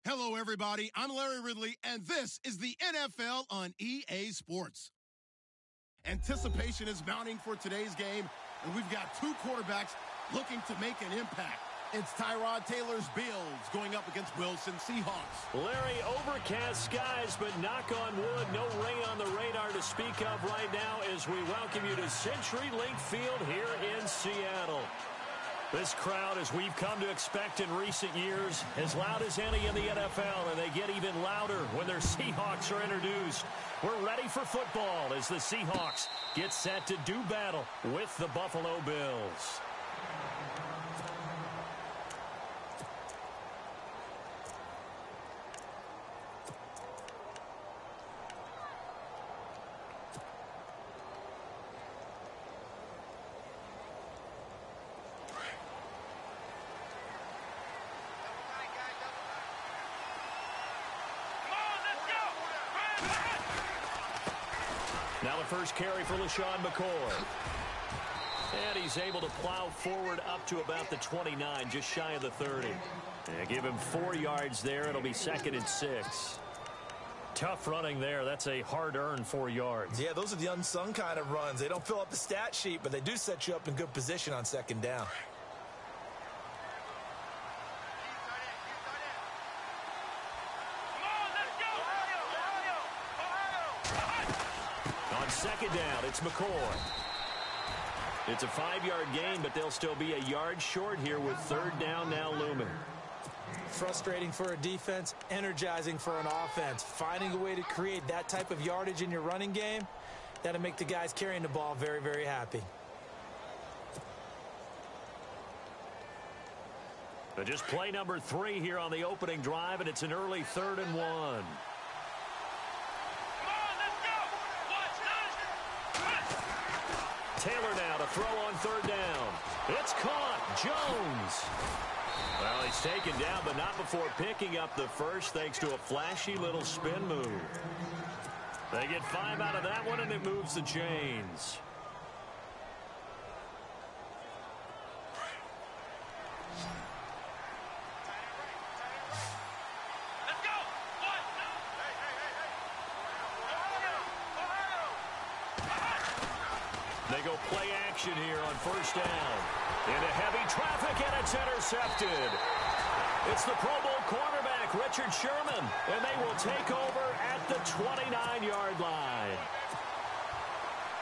Hello, everybody. I'm Larry Ridley, and this is the NFL on EA Sports. Anticipation is mounting for today's game, and we've got two quarterbacks looking to make an impact. It's Tyrod Taylor's Bills going up against Wilson Seahawks. Larry, overcast skies, but knock on wood, no rain on the radar to speak of right now as we welcome you to CenturyLink Field here in Seattle. This crowd, as we've come to expect in recent years, as loud as any in the NFL, and they get even louder when their Seahawks are introduced. We're ready for football as the Seahawks get set to do battle with the Buffalo Bills. Now the first carry for LaShawn McCoy. And he's able to plow forward up to about the 29, just shy of the 30. And give him 4 yards there. It'll be 2nd and 6. Tough running there. That's a hard-earned 4 yards. Yeah, those are the unsung kind of runs. They don't fill up the stat sheet, but they do set you up in good position on 2nd down. On 2nd down, it's McCoy. It's a 5-yard gain, but they'll still be a yard short here with 3rd down now looming. Frustrating for a defense, energizing for an offense. Finding a way to create that type of yardage in your running game, that'll make the guys carrying the ball very, very happy. But just play number 3 here on the opening drive, and it's an early 3rd and 1. Taylor now to throw on 3rd down. It's caught. Jones. Well, he's taken down, but not before picking up the first thanks to a flashy little spin move. They get 5 out of that one, and it moves the chains. They go play action here on 1st down. Into heavy traffic, and it's intercepted. It's the Pro Bowl cornerback, Richard Sherman, and they will take over at the 29-yard line.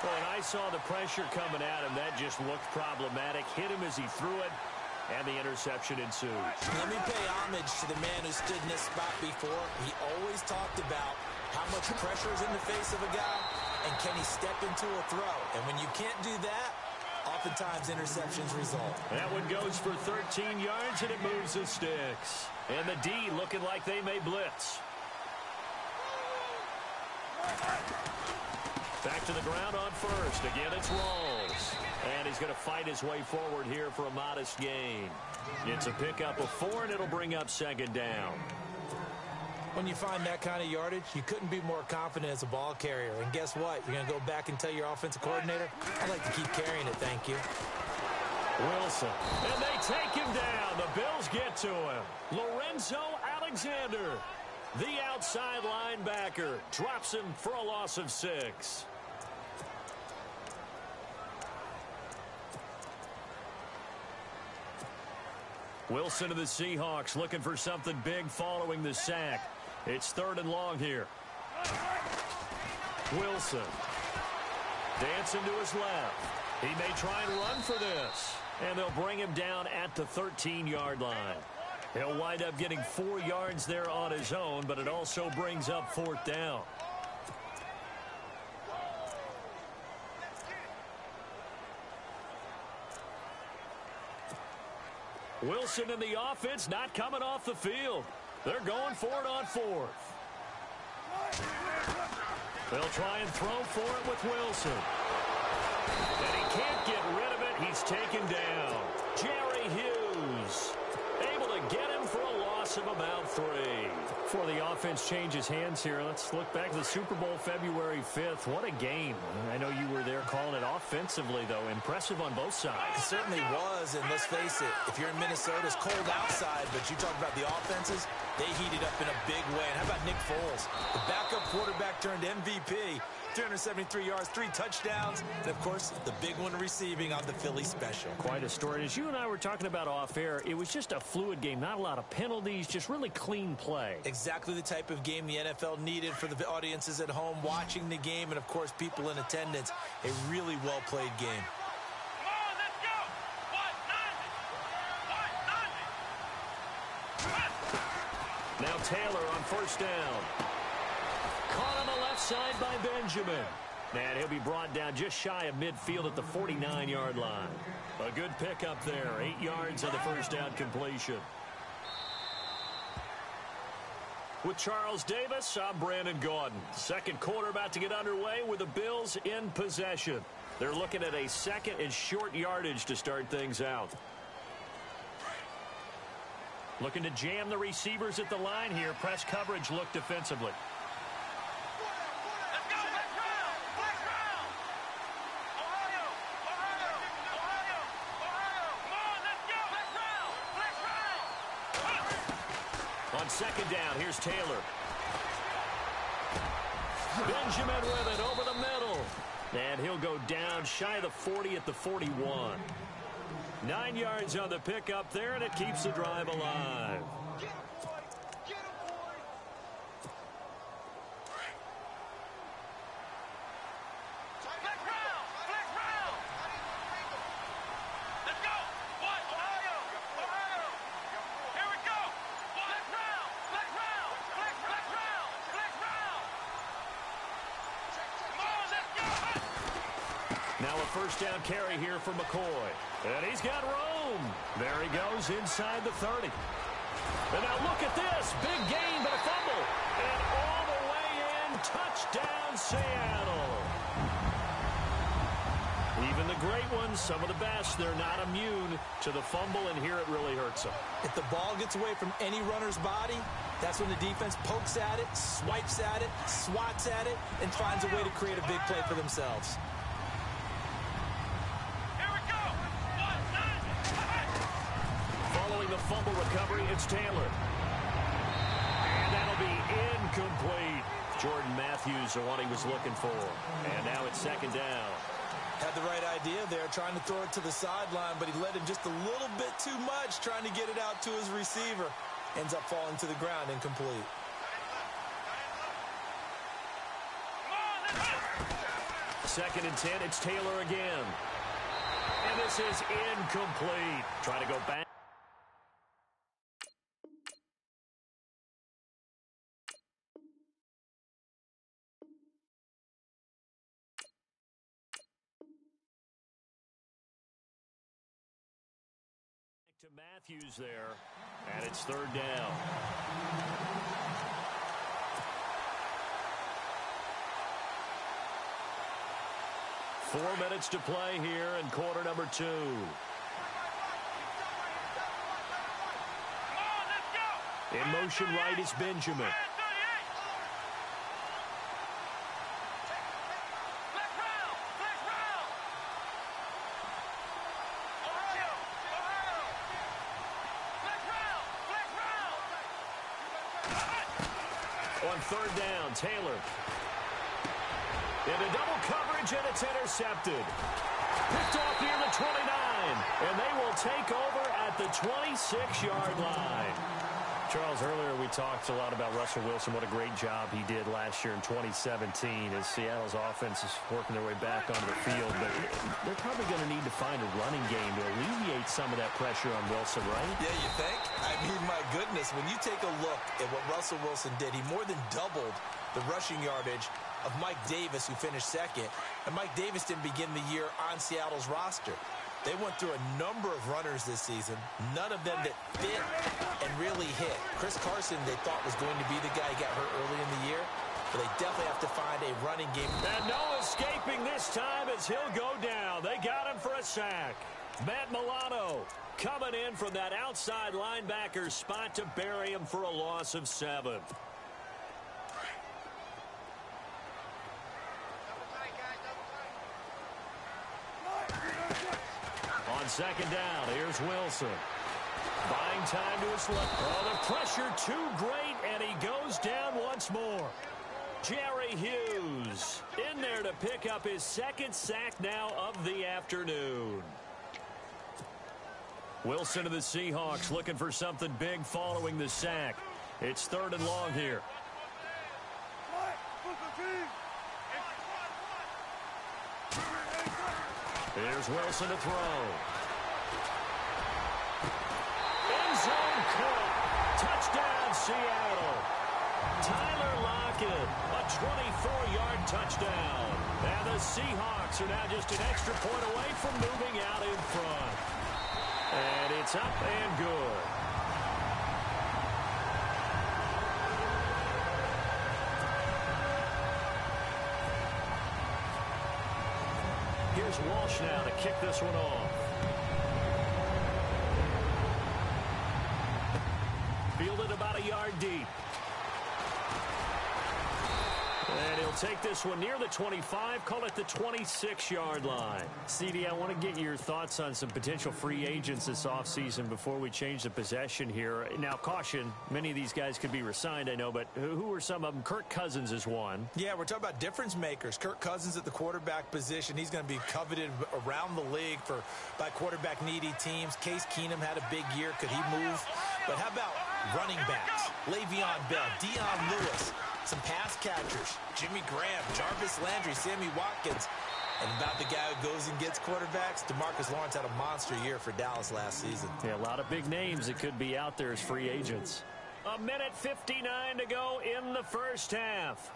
When I saw the pressure coming at him, that just looked problematic. Hit him as he threw it, and the interception ensued. Let me pay homage to the man who stood in this spot before. He always talked about how much pressure is in the face of a guy, and can he step into a throw? And when you can't do that, oftentimes interceptions result. That one goes for 13 yards, and it moves the sticks. And the D looking like they may blitz. Back to the ground on 1st. Again, it's Rawls. And he's going to fight his way forward here for a modest gain. It's a pickup of 4, and it'll bring up 2nd down. When you find that kind of yardage, you couldn't be more confident as a ball carrier. And guess what? You're going to go back and tell your offensive coordinator, I'd like to keep carrying it, thank you. Wilson. And they take him down. The Bills get to him. Lorenzo Alexander, the outside linebacker, drops him for a loss of 6. Wilson of the Seahawks looking for something big following the sack. It's 3rd and long here. Wilson. Dancing to his left. He may try and run for this. And they'll bring him down at the 13-yard line. He'll wind up getting 4 yards there on his own, but it also brings up 4th down. Wilson and the offense not coming off the field. They're going for it on 4th. They'll try and throw for it with Wilson. And he can't get rid of it. He's taken down. Jerry Hughes able to get him for a loss of about 3. Before the offense changes hands here, let's look back to the Super Bowl February 5th. What a game. I know you were there calling it offensively, though. Impressive on both sides. It certainly was, and let's face it, if you're in Minnesota, it's cold outside, but you talk about the offenses, they heated up in a big way. And how about Nick Foles, the backup quarterback turned MVP, 373 yards, 3 touchdowns, and, of course, the big one receiving on the Philly special. Quite a story. And as you and I were talking about off air, it was just a fluid game, not a lot of penalties, just really clean play. Exactly the type of game the NFL needed for the audiences at home watching the game and, of course, people in attendance. A really well-played game. Now Taylor on first down. Caught on the left side by Benjamin. And he'll be brought down just shy of midfield at the 49-yard line. A good pickup there. 8 yards on the first down completion. With Charles Davis, I'm Brandon Gaudin. Second quarter about to get underway with the Bills in possession. They're looking at a second and short yardage to start things out. Looking to jam the receivers at the line here. Press coverage look defensively. On second down, here's Taylor. Benjamin with it over the middle. And he'll go down shy of the 40 at the 41. 9 yards on the pickup there, and it keeps the drive alive. Now a first down carry here for McCoy. And he's got room. There he goes inside the 30. And now look at this. Big gain, but a fumble. And all the way in. Touchdown, Seattle. Even the great ones, some of the best, they're not immune to the fumble, and here it really hurts them. If the ball gets away from any runner's body, that's when the defense pokes at it, swipes at it, swats at it, and finds a way to create a big play for themselves. Following the fumble recovery, it's Taylor. And that'll be incomplete. Jordan Matthews, the one he was looking for. And now it's second down. Had the right idea there, trying to throw it to the sideline, but he led him just a little bit too much, trying to get it out to his receiver. Ends up falling to the ground, incomplete. Second and 10, it's Taylor again. And this is incomplete. Trying to go back. To Matthews there, and it's third down. Four minutes to play here in quarter number 2. In motion right is Benjamin. On third down, Taylor. Into double coverage, and it's intercepted. Picked off near the 29, and they will take over at the 26-yard line. Charles, earlier we talked a lot about Russell Wilson, what a great job he did last year in 2017 as Seattle's offense is working their way back onto the field. But they're probably going to need to find a running game to alleviate some of that pressure on Wilson, right? Yeah, you think? I mean, my goodness, when you take a look at what Russell Wilson did, he more than doubled the rushing yardage of Mike Davis, who finished second. And Mike Davis didn't begin the year on Seattle's roster. They went through a number of runners this season, none of them that fit and really hit. Chris Carson, they thought, was going to be the guy who got hurt early in the year, but they definitely have to find a running game. And no escaping this time as he'll go down. They got him for a sack. Matt Milano Coming in from that outside linebacker spot to bury him for a loss of 7. On second down, here's Wilson. Buying time to his left. Oh, the pressure too great, and he goes down once more. Jerry Hughes in there to pick up his second sack now of the afternoon. Wilson of the Seahawks looking for something big following the sack. It's 3rd and long here. Here's Wilson to throw. End zone caught. Touchdown, Seattle. Tyler Lockett, a 24-yard touchdown. And the Seahawks are now just an extra point away from moving out in front. And it's up and good. Here's Walsh now to kick this one off. Fielded about a yard deep. And he'll take this one near the 25, call it the 26-yard line. CD, I want to get your thoughts on some potential free agents this offseason before we change the possession here. Now, caution, many of these guys could be re-signed, I know, but who are some of them? Kirk Cousins is one. Yeah, we're talking about difference makers. Kirk Cousins at the quarterback position. He's going to be coveted around the league by quarterback-needy teams. Case Keenum had a big year. Could he move? But how about running backs? Le'Veon Bell, Dion Lewis. Some pass catchers, Jimmy Graham, Jarvis Landry, Sammy Watkins. And about the guy who goes and gets quarterbacks, DeMarcus Lawrence had a monster year for Dallas last season. Yeah, a lot of big names that could be out there as free agents. 1:59 to go in the first half.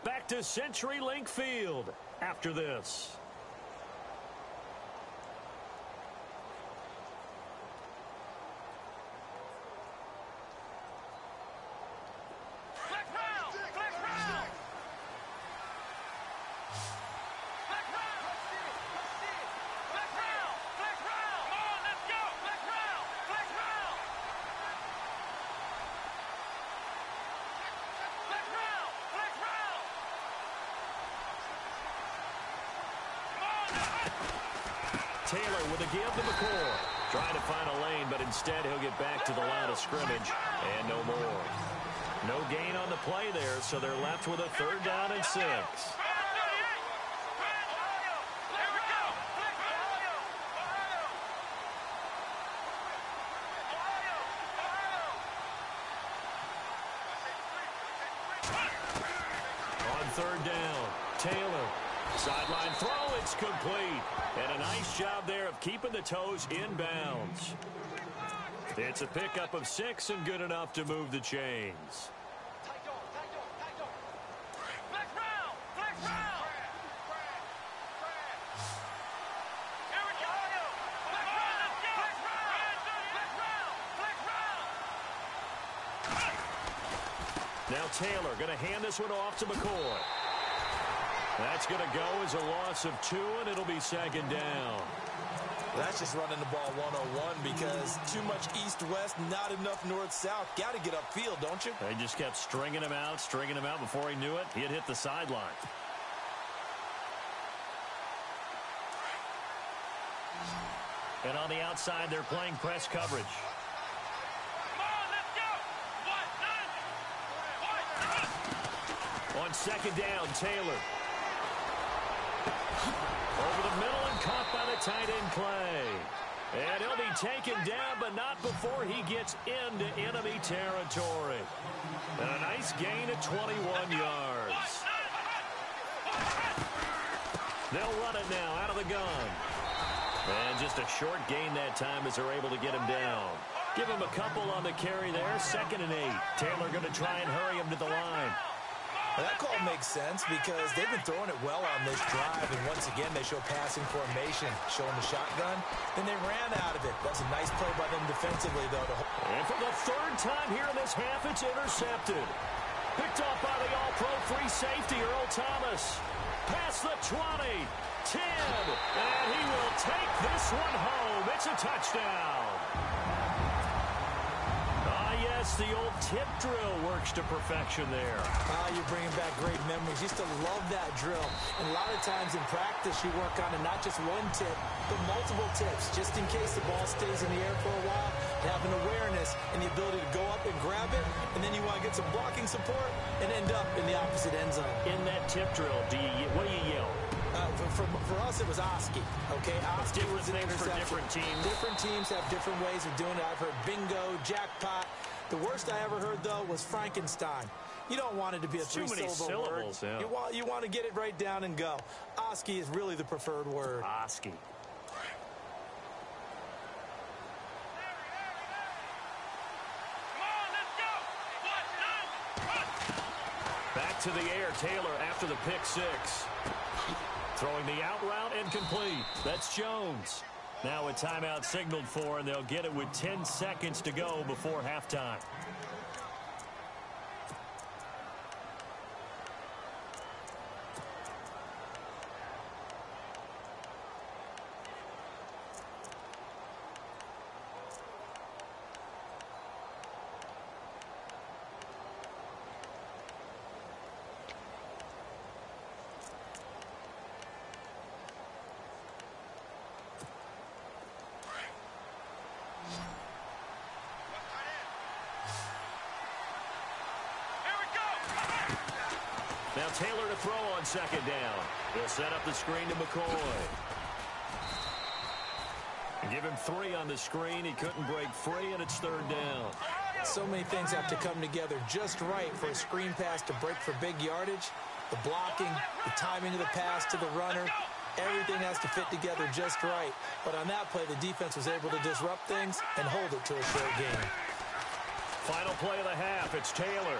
Back to CenturyLink Field after this. Taylor with a give to McCoy. Trying to find a lane, but instead he'll get back to the line of scrimmage. And no more. No gain on the play there, so they're left with a 3rd down and 6. On 3rd down, Taylor. Sideline throw, it's complete. And a nice job there of keeping the toes in bounds. It's a pickup of 6 and good enough to move the chains. Now Taylor going to hand this one off to McCoy. That's going to go as a loss of 2, and it'll be 2nd down. That's just running the ball 101 because too much east-west, not enough north-south. Got to get upfield, don't you? They just kept stringing him out. Before he knew it, he had hit the sideline. And on the outside, they're playing press coverage. On 2nd down, Taylor. Over the middle and caught by the tight end Clay. And he'll be taken down, but not before he gets into enemy territory. And a nice gain of 21 yards. They'll run it now out of the gun. And just a short gain that time as they're able to get him down. Give him a couple on the carry there. 2nd and 8. Taylor going to try and hurry him to the line. Well, that call makes sense because they've been throwing it well on this drive, and once again they show passing formation, showing the shotgun. Then they ran out of it. That's a nice play by them defensively, though. And for the 3rd time here in this half, it's intercepted. Picked off by the all-pro free safety, Earl Thomas. Past the 20, 10, and he will take this one home. room. It's a touchdown. Yes, the old tip drill works to perfection there. You're bringing back great memories. Used to love that drill. And a lot of times in practice, you work on it, not just one tip, but multiple tips, just in case the ball stays in the air for a while. Have an awareness and the ability to go up and grab it, and then you want to get some blocking support and end up in the opposite end zone. In that tip drill, what do you yell? For us, it was Oski. Okay, Oski was an things for different teams. Different teams have different ways of doing it. I've heard bingo, jackpot. The worst I ever heard, though, was Frankenstein. You don't want it to be a three-syllable word. Yeah. You want to get it right down and go. Oski is really the preferred word. Oski. Back to the air, Taylor after the pick six. Throwing the out route and complete. That's Jones. Now a timeout signaled for, and they'll get it with 10 seconds to go before halftime. Now Taylor to throw on second down. He'll set up the screen to McCoy. Give him 3 on the screen. He couldn't break free, and it's third down. So many things have to come together just right for a screen pass to break for big yardage. The blocking, the timing of the pass to the runner, everything has to fit together just right. But on that play, the defense was able to disrupt things and hold it to a short game. Final play of the half. It's Taylor.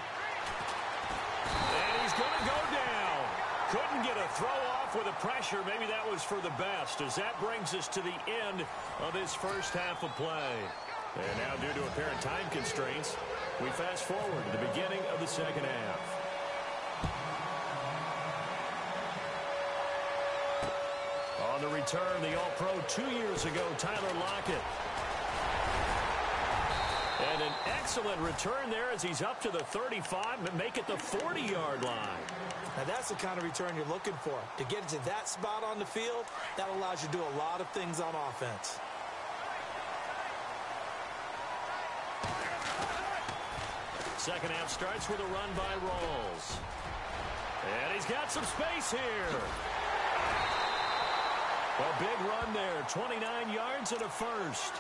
And he's going to go down. Couldn't get a throw off with the pressure. Maybe that was for the best, as that brings us to the end of this first half of play. And now, due to apparent time constraints, we fast forward to the beginning of the second half. On the return, the All-Pro 2 years ago, Tyler Lockett. And an excellent return there as he's up to the 35 and make it the 40-yard line. Now, that's the kind of return you're looking for. To get to that spot on the field, that allows you to do a lot of things on offense. Second half starts with a run by Rawls. And he's got some space here. A big run there, 29 yards and a first.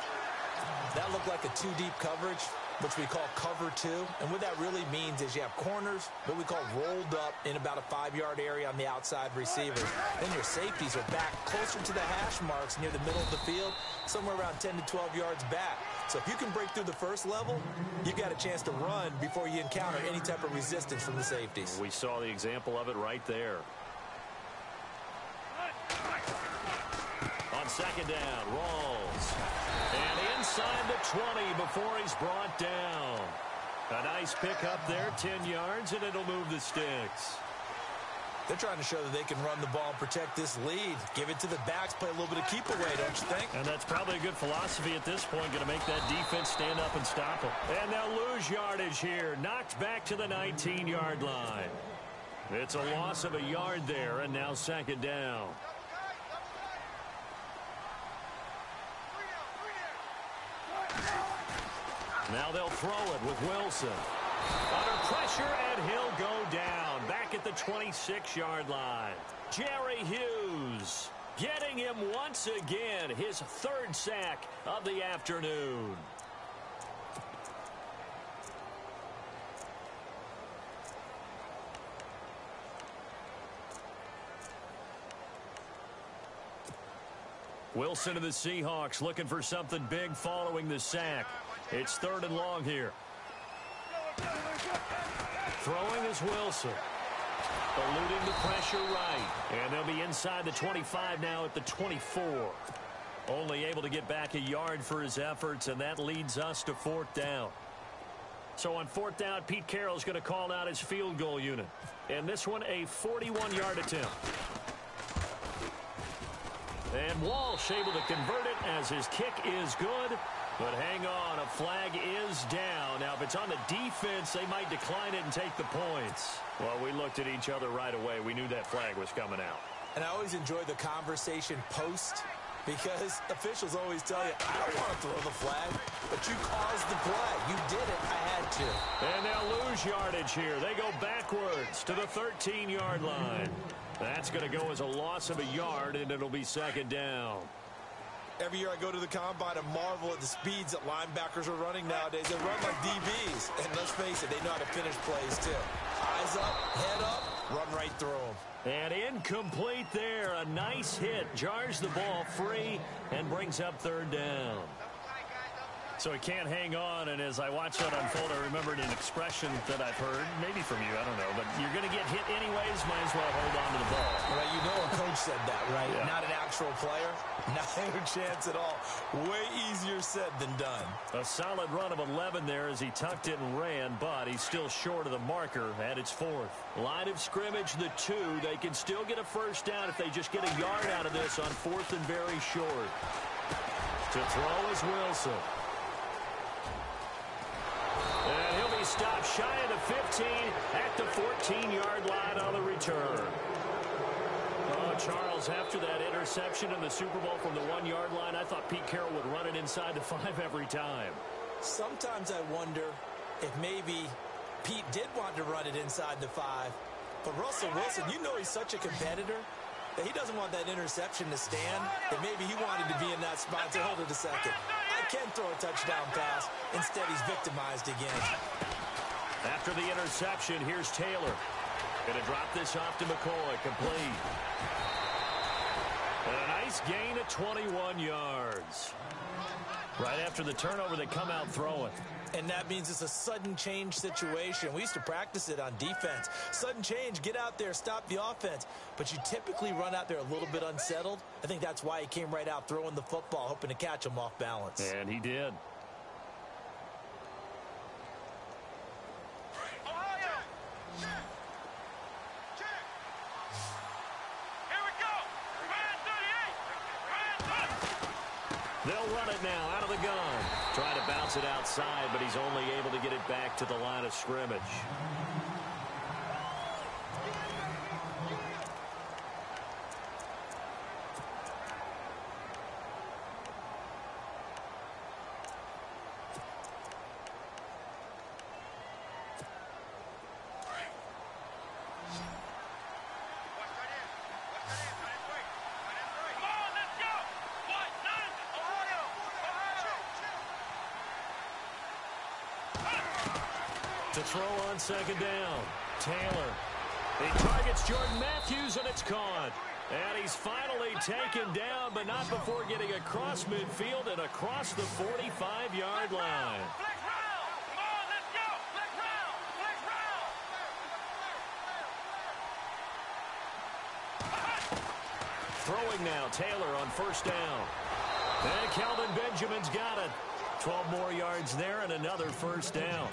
That looked like a 2-deep coverage, which we call cover 2. And what that really means is you have corners, what we call rolled up in about a 5-yard area on the outside receivers. Then your safeties are back closer to the hash marks near the middle of the field, somewhere around 10 to 12 yards back. So if you can break through the first level, you've got a chance to run before you encounter any type of resistance from the safeties. We saw the example of it right there. On second down, Rawls. And inside the 20 before he's brought down. A nice pick up there, 10 yards, and it'll move the sticks. They're trying to show that they can run the ball and protect this lead. Give it to the backs, play a little bit of keep away, don't you think? And that's probably a good philosophy at this point, going to make that defense stand up and stop them. And they'll lose yardage here, knocked back to the 19-yard line. It's a loss of a yard there, and now second down. Now they'll throw it with Wilson. Under pressure, and he'll go down. Back at the 26-yard line. Jerry Hughes getting him once again. His 3rd sack of the afternoon. Wilson of the Seahawks looking for something big following the sack. It's 3rd and long here. Throwing is Wilson. Eluding the pressure right. And they'll be inside the 25 now at the 24. Only able to get back a yard for his efforts, and that leads us to 4th down. So on 4th down, Pete Carroll's going to call out his field goal unit. And this one, a 41-yard attempt. And Walsh able to convert it as his kick is good. But hang on, a flag is down. Now, if it's on the defense, they might decline it and take the points. Well, we looked at each other right away. We knew that flag was coming out. And I always enjoy the conversation post, because officials always tell you, I don't want to throw the flag, but you caused the play. You did it. I had to. And they'll lose yardage here. They go backwards to the 13-yard line. That's going to go as a loss of a yard, and it'll be second down. Every year I go to the combine and marvel at the speeds that linebackers are running nowadays. They run like DBs. And let's face it, they know how to finish plays too. Eyes up, head up, run right through them. And incomplete there. A nice hit. Jars the ball free and brings up third down. So he can't hang on, and as I watch that unfold, I remembered an expression that I've heard, maybe from you, I don't know, but you're going to get hit anyways, might as well hold on to the ball. Well, you know a coach said that, right? Yeah. Not an actual player. Not a chance at all. Way easier said than done. A solid run of 11 there as he tucked it and ran, but he's still short of the marker at its fourth. Line of scrimmage, the 2. They can still get a first down if they just get a yard out of this on fourth and very short. To throw is Wilson. And he'll be stopped shy of the 15 at the 14-yard line on the return. Oh, Charles, after that interception in the Super Bowl from the 1-yard line, I thought Pete Carroll would run it inside the 5 every time. Sometimes I wonder if maybe Pete did want to run it inside the 5. But Russell Wilson, you know he's such a competitor that he doesn't want that interception to stand, that maybe he wanted to be in that spot and say, hold it a second. I can throw a touchdown pass. Instead, he's victimized again. After the interception, here's Taylor. Going to drop this off to McCoy. Complete. And a nice gain of 21 yards. Right after the turnover, they come out throwing. And that means it's a sudden change situation. We used to practice it on defense. Sudden change, get out there, stop the offense. But you typically run out there a little bit unsettled. I think that's why he came right out throwing the football, hoping to catch him off balance. And he did. They'll run it now out of the gun. Trying to bounce it outside, but he's only able to get it back to the line of scrimmage. To throw on second down. Taylor. He targets Jordan Matthews, and it's caught. And he's finally taken down, but not before getting across midfield and across the 45-yard line. Throwing now, Taylor on first down. And Kelvin Benjamin's got it. 12 more yards there and another first down.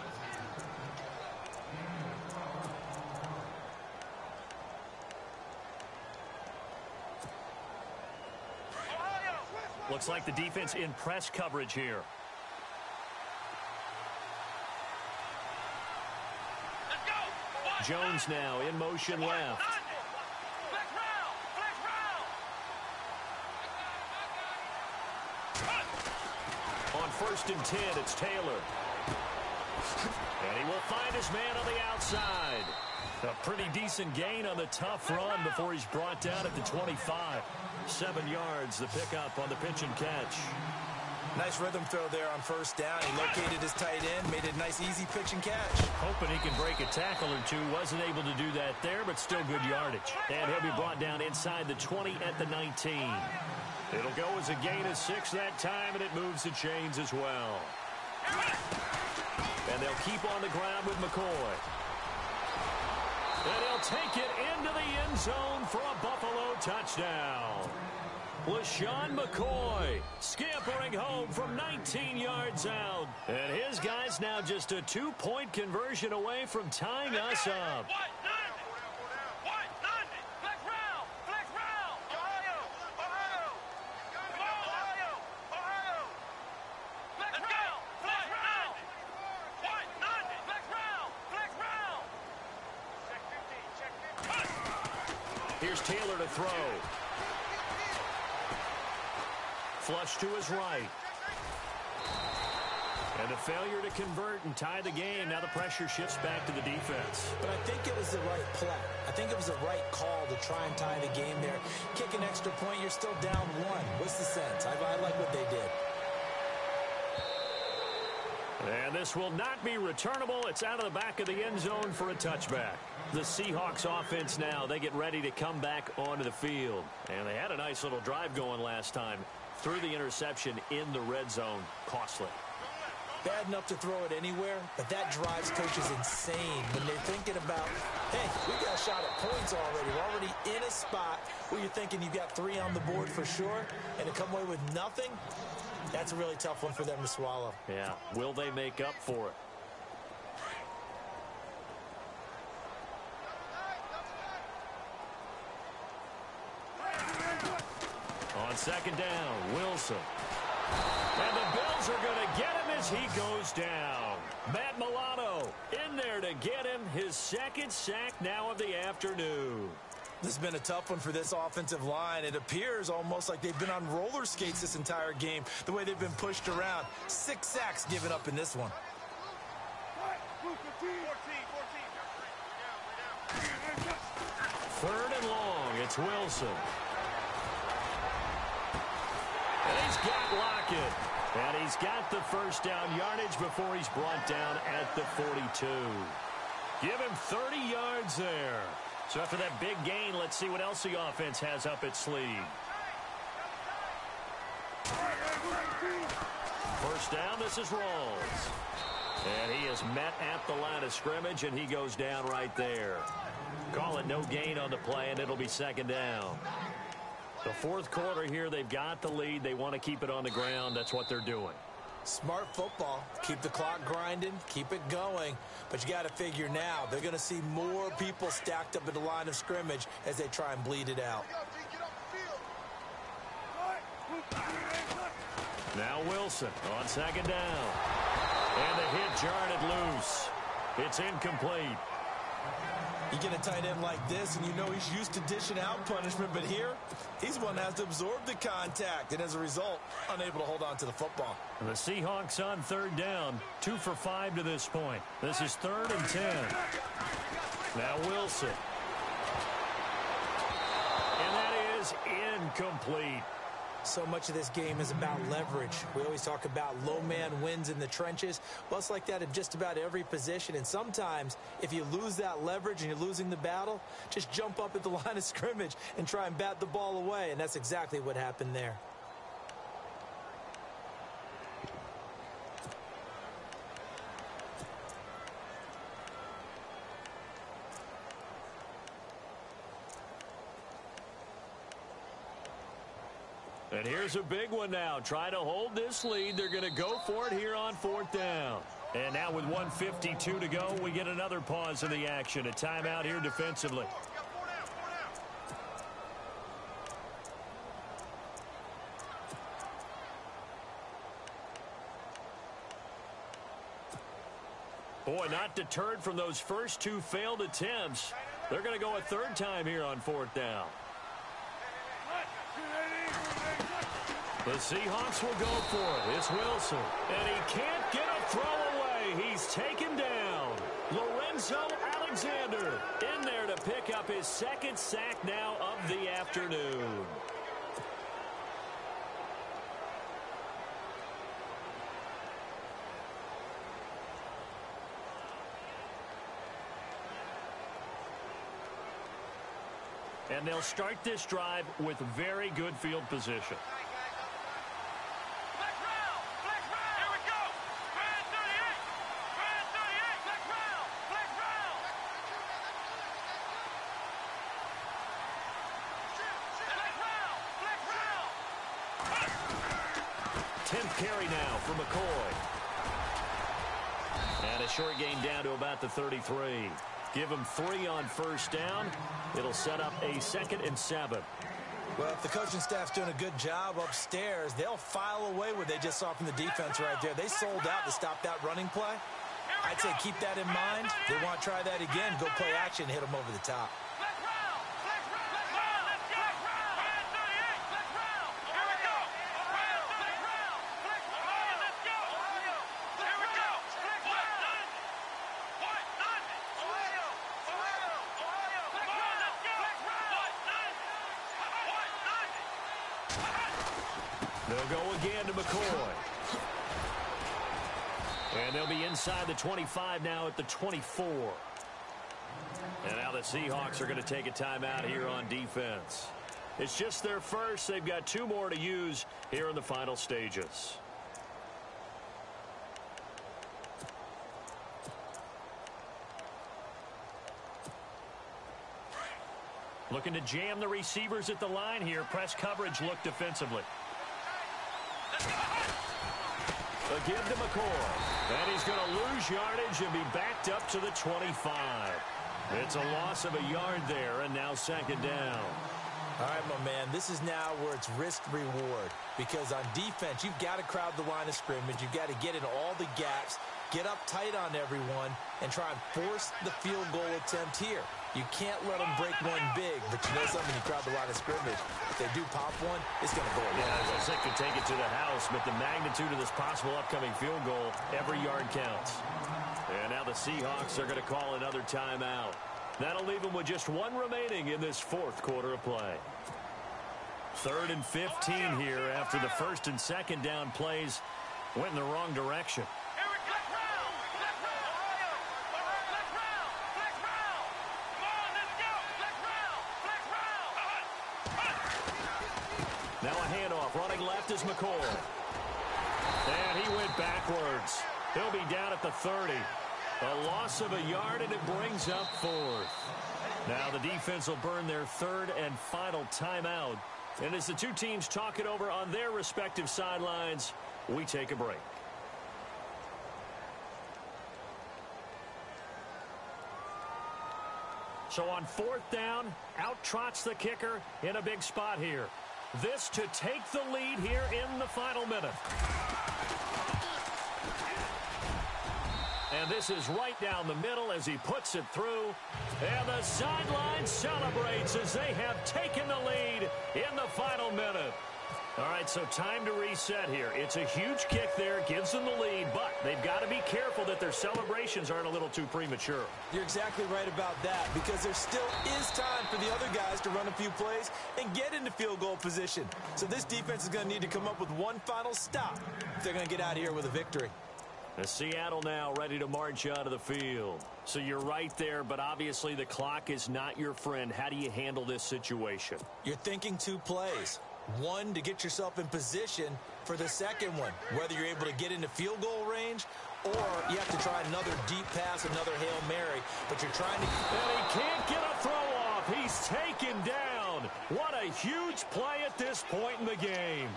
Looks like the defense in press coverage here. Jones now in motion left. On first and 10, it's Taylor. And he will find his man on the outside. A pretty decent gain on the tough run before he's brought down at the 25. 7 yards, the pickup on the pitch and catch. Nice rhythm throw there on first down. He located his tight end, made it a nice, easy pitch and catch. Hoping he can break a tackle or two. Wasn't able to do that there, but still good yardage. And he'll be brought down inside the 20 at the 19. It'll go as a gain of 6 that time, and it moves the chains as well. And they'll keep on the ground with McCoy. And he'll take it into the end zone for a Buffalo touchdown. LaShawn McCoy scampering home from 19 yards out. And his guy's now just a 2-point conversion away from tying us up. Here's Taylor to throw. Flush to his right. And a failure to convert and tie the game. Now the pressure shifts back to the defense. But I think it was the right play. I think it was the right call to try and tie the game there. Kick an extra point, you're still down one. What's the sense? I like what they did. And this will not be returnable. It's out of the back of the end zone for a touchback. The Seahawks offense now, they get ready to come back onto the field. And they had a nice little drive going last time. Threw the interception in the red zone. Costly. Bad enough to throw it anywhere, but that drives coaches insane when they're thinking about, hey, we got a shot at points already. We're already in a spot where you're thinking you've got 3 on the board for sure, and to come away with nothing, that's a really tough one for them to swallow. Yeah, will they make up for it? On second down, Wilson. And the Bills are going to get him as he goes down. Matt Milano in there to get him his second sack now of the afternoon. This has been a tough one for this offensive line. It appears almost like they've been on roller skates this entire game, the way they've been pushed around. 6 sacks given up in this one. Third and long, it's Wilson. And he's got Lockett. And he's got the first down yardage before he's brought down at the 42. Give him 30 yards there. So after that big gain, let's see what else the offense has up its sleeve. First down, this is Rawls. And he is met at the line of scrimmage, and he goes down right there. Call it no gain on the play, and it'll be second down. The fourth quarter here, they've got the lead. They want to keep it on the ground. That's what they're doing. Smart football. Keep the clock grinding. Keep it going. But you got to figure now, they're going to see more people stacked up at the line of scrimmage as they try and bleed it out. Now Wilson on second down. And the hit jarred it loose. It's incomplete. You get a tight end like this, and you know he's used to dishing out punishment, but here, he's one that has to absorb the contact, and as a result, unable to hold on to the football. The Seahawks on third down, 2 for 5 to this point. This is 3rd and 10. Now Wilson. And that is incomplete. So much of this game is about leverage. We always talk about low man wins in the trenches. Well, it's like that in just about every position. And sometimes, if you lose that leverage and you're losing the battle, just jump up at the line of scrimmage and try and bat the ball away. And that's exactly what happened there. And here's a big one now. Try to hold this lead. They're going to go for it here on 4th down. And now with 1:52 to go, we get another pause in the action. A timeout here defensively. Boy, not deterred from those first 2 failed attempts. They're going to go a 3rd time here on 4th down. The Seahawks will go for it. It's Wilson. And he can't get a throw away. He's taken down. Lorenzo Alexander in there to pick up his 2nd sack now of the afternoon. And they'll start this drive with very good field position. Carry now for McCoy. And a short gain down to about the 33. Give him 3 on first down. It'll set up a 2nd and 7. Well, if the coaching staff's doing a good job upstairs, they'll file away what they just saw from the defense right there. They sold out to stop that running play. I'd say keep that in mind. They want to try that again. Go play action, hit them over the top. He'll go again to McCoy. And they'll be inside the 25 now at the 24. And now the Seahawks are going to take a timeout here on defense. It's just their first. They've got 2 more to use here in the final stages. Looking to jam the receivers at the line here. Press coverage look defensively. Again to McCoy. And he's going to lose yardage and be backed up to the 25. It's a loss of a yard there, and now second down. All right, my man, this is now where it's risk-reward. Because on defense, you've got to crowd the line of scrimmage. You've got to get in all the gaps, get up tight on everyone, and try and force the field goal attempt here. You can't let them break one big, but you know something, you crowd the line of scrimmage. If they do pop one, it's going to go away. Yeah, as I said, could take it to the house, but the magnitude of this possible upcoming field goal, every yard counts. And now the Seahawks are going to call another timeout. That'll leave them with just 1 remaining in this 4th quarter of play. 3rd and 15 here after the 1st and 2nd down plays went in the wrong direction. Now a handoff. Running left is McCoy. And he went backwards. He'll be down at the 30. A loss of a yard, and it brings up 4th. Now the defense will burn their 3rd and final timeout. And as the 2 teams talk it over on their respective sidelines, we take a break. So on 4th down, out trots the kicker in a big spot here. This to take the lead here in the final minute. And this is right down the middle as he puts it through. And the sideline celebrates as they have taken the lead in the final minute. All right, so time to reset here. It's a huge kick there, gives them the lead, but they've got to be careful that their celebrations aren't a little too premature. You're exactly right about that, because there still is time for the other guys to run a few plays and get into field goal position. So this defense is going to need to come up with one final stop if they're going to get out of here with a victory. Seattle now ready to march out of the field. So you're right there, but obviously the clock is not your friend. How do you handle this situation? You're thinking 2 plays. One, to get yourself in position for the second one, whether you're able to get into field goal range or you have to try another deep pass, another Hail Mary, but you're trying to... And he can't get a throw off. He's taken down. What a huge play at this point in the game.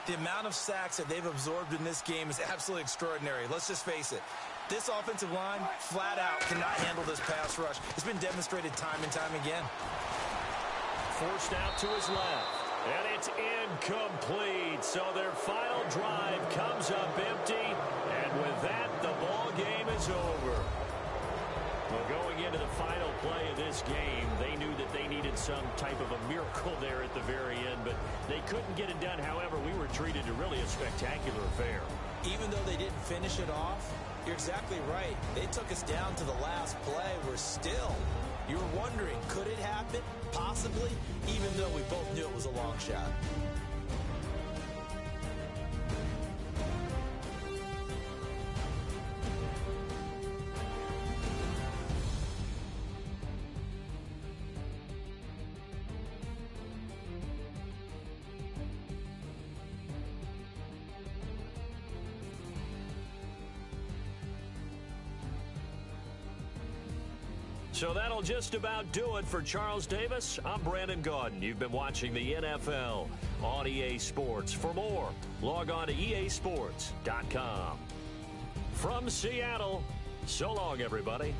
The amount of sacks that they've absorbed in this game is absolutely extraordinary. Let's just face it. This offensive line, flat out, cannot handle this pass rush. It's been demonstrated time and time again. Forced out to his left. And it's incomplete. So their final drive comes up empty. And with that, the ball game is over. Well, going into the final play of this game, they knew that they needed some type of a miracle there at the very end, but they couldn't get it done. However, we were treated to really a spectacular affair. Even though they didn't finish it off, you're exactly right. They took us down to the last play. We're still, you were wondering, could it happen? Possibly, even though we both knew it was a long shot. So that'll just about do it for Charles Davis. I'm Brandon Gaudin. You've been watching the NFL on EA Sports. For more, log on to easports.com. From Seattle, so long, everybody.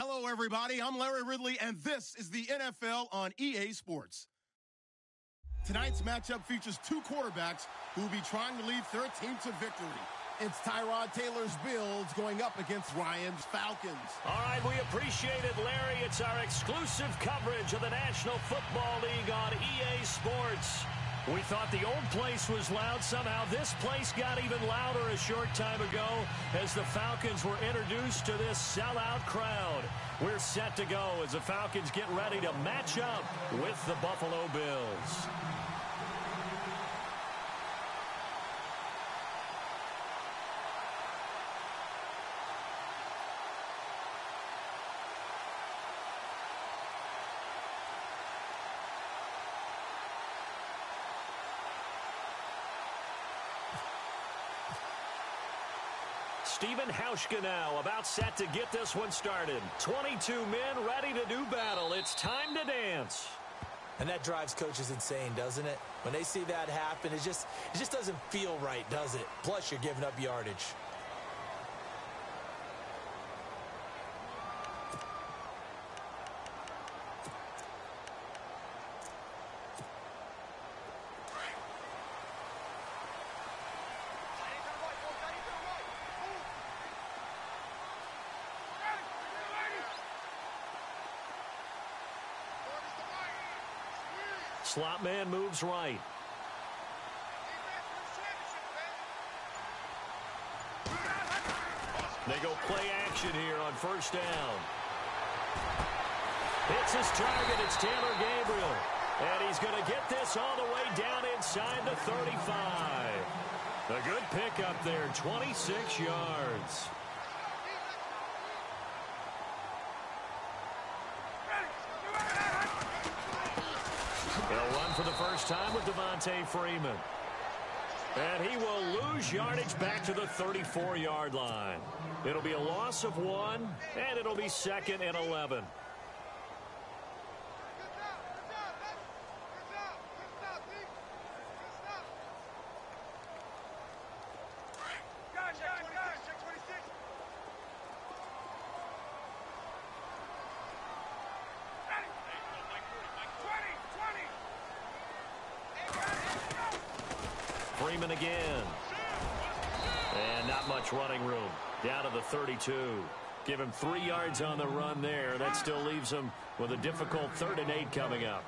Hello, everybody. I'm Larry Ridley, and this is the NFL on EA Sports. Tonight's matchup features two quarterbacks who will be trying to lead their team to victory. It's Tyrod Taylor's Bills going up against Ryan's Falcons. All right, we appreciate it, Larry. It's our exclusive coverage of the National Football League on EA Sports. We thought the old place was loud. Somehow this place got even louder a short time ago as the Falcons were introduced to this sellout crowd. We're set to go as the Falcons get ready to match up with the Buffalo Bills. Stephen Hauschka now about set to get this one started. 22 men ready to do battle. It's time to dance. And that drives coaches insane, doesn't it? When they see that happen, it just doesn't feel right, does it? Plus, you're giving up yardage. Slot man moves right. They go play action here on first down. It's his target. It's Taylor Gabriel. And he's going to get this all the way down inside the 35. A good pickup there, 26 yards. They'll run for the first time with Devontae Freeman. And he will lose yardage back to the 34-yard line. It'll be a loss of 1, and it'll be 2nd and 11. Freeman again. And not much running room. Down to the 32. Give him 3 yards on the run there. That still leaves him with a difficult 3rd and 8 coming up.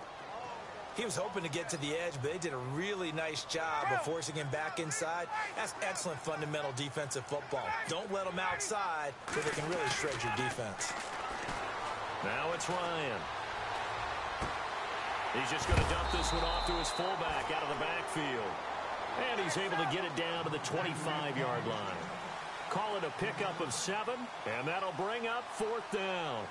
He was hoping to get to the edge, but they did a really nice job of forcing him back inside. That's excellent fundamental defensive football. Don't let them outside so they can really shred your defense. Now it's Ryan. He's just going to dump this one off to his fullback out of the backfield. And he's able to get it down to the 25-yard line. Call it a pickup of 7, and that'll bring up 4th down.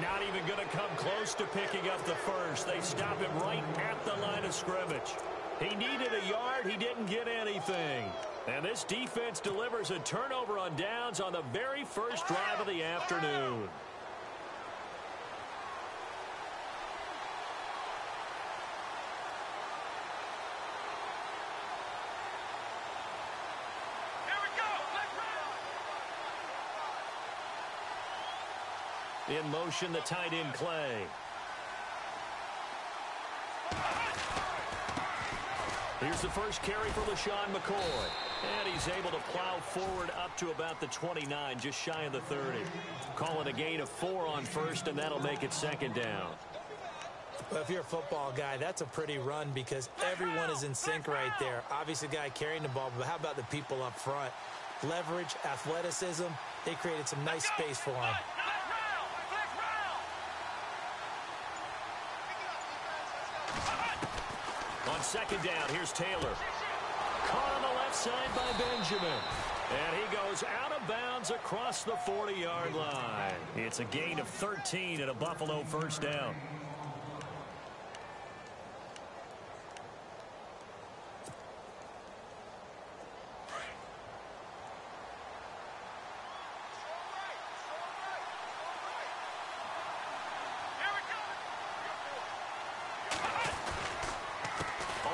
Not even going to come close to picking up the first. They stop him right at the line of scrimmage. He needed a yard. He didn't get anything. And this defense delivers a turnover on downs on the very first drive of the afternoon. In motion, the tight end, Clay. Here's the first carry for LaShawn McCoy. And he's able to plow forward up to about the 29, just shy of the 30. Call it a gain of 4 on first, and that'll make it 2nd down. Well, if you're a football guy, that's a pretty run because everyone is in sync right there. Obviously, the guy carrying the ball, but how about the people up front? Leverage, athleticism, they created some nice space for him. On 2nd down, here's Taylor. Caught on the left side by Benjamin. And he goes out of bounds across the 40-yard line. It's a gain of 13 and a Buffalo first down.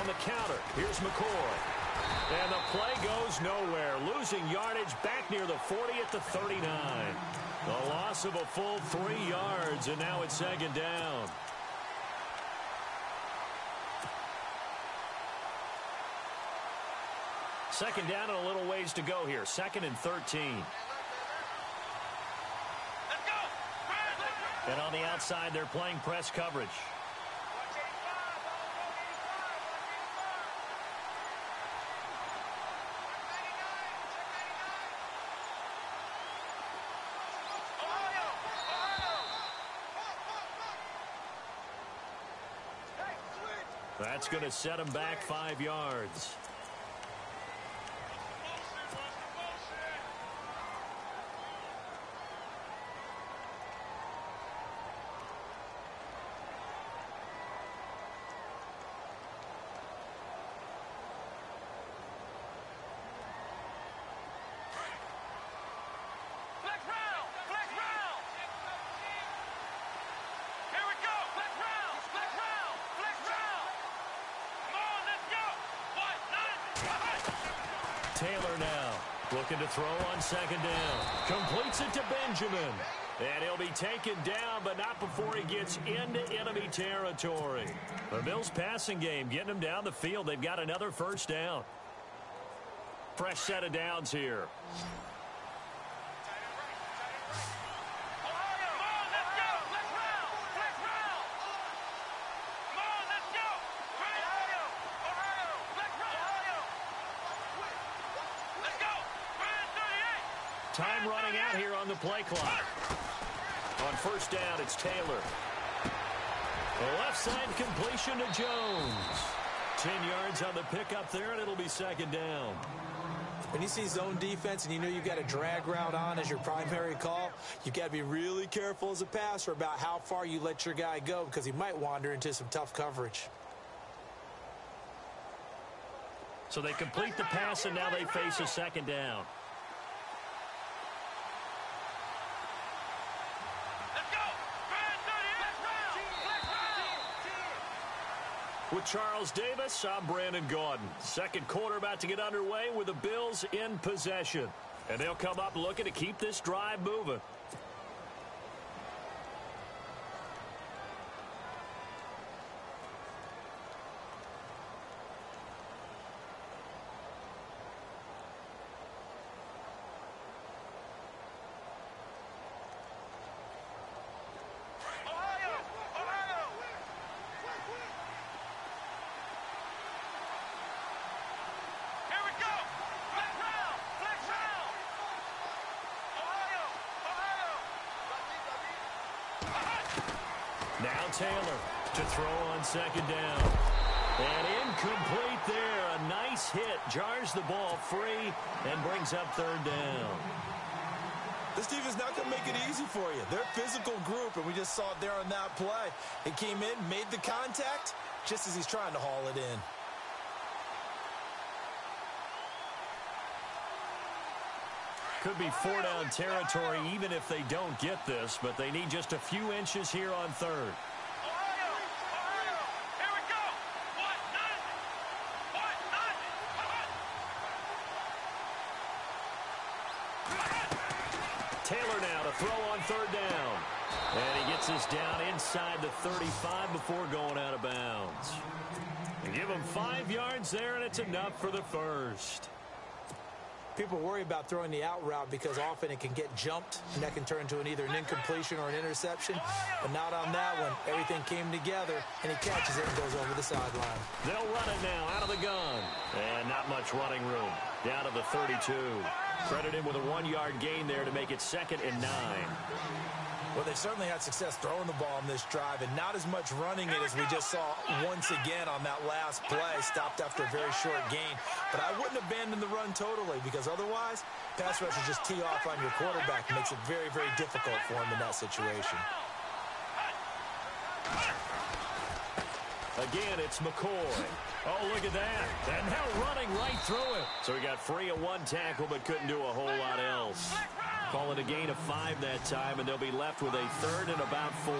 on the counter. Here's McCoy. And the play goes nowhere. Losing yardage back near the 40 at the 39. The loss of a full 3 yards, and now it's second down. Second down and a little ways to go here. 2nd and 13. And on the outside, they're playing press coverage. That's going to set him back 5 yards. Taylor now looking to throw on 2nd down. Completes it to Benjamin. And he'll be taken down, but not before he gets into enemy territory. The Bills passing game getting them down the field. They've got another 1st down. Fresh set of downs here. Time running out here on the play clock. On 1st down, it's Taylor. The left side completion to Jones. 10 yards on the pickup there, and it'll be 2nd down. When you see zone defense and you know you've got a drag route on as your primary call, you've got to be really careful as a passer about how far you let your guy go because he might wander into some tough coverage. So they complete the pass, and now they face a 2nd down. With Charles Davis, I'm Brandon Gaudin. Second quarter about to get underway with the Bills in possession. And they'll come up looking to keep this drive moving. Now Taylor to throw on 2nd down. And incomplete there. A nice hit. Jars the ball free and brings up 3rd down. This defense not going to make it easy for you. They're a physical group, and we just saw it there on that play. He came in, made the contact, just as he's trying to haul it in. Could be 4-down territory even if they don't get this, but they need just a few inches here on 3rd. Taylor now to throw on 3rd down. And he gets this down inside the 35 before going out of bounds. They give him 5 yards there, and it's enough for the 1st. People worry about throwing the out route because often it can get jumped, and that can turn into either an incompletion or an interception. But not on that one. Everything came together, and he catches it and goes over the sideline. They'll run it now out of the gun. And not much running room. Down to the 32. Credit him with a 1-yard gain there to make it 2nd and 9. Well, they certainly had success throwing the ball in this drive, and not as much running it as we just saw once again on that last play. Stopped after a very short gain. But I wouldn't abandon the run totally, because otherwise, pass rushers just tee off on your quarterback. It makes it very, very difficult for him in that situation. Again, it's McCoy. Oh, look at that. And now running right through it. So he got free of 1 tackle, but couldn't do a whole lot else. Call it a gain of 5 that time, and they'll be left with a 3rd and about 4.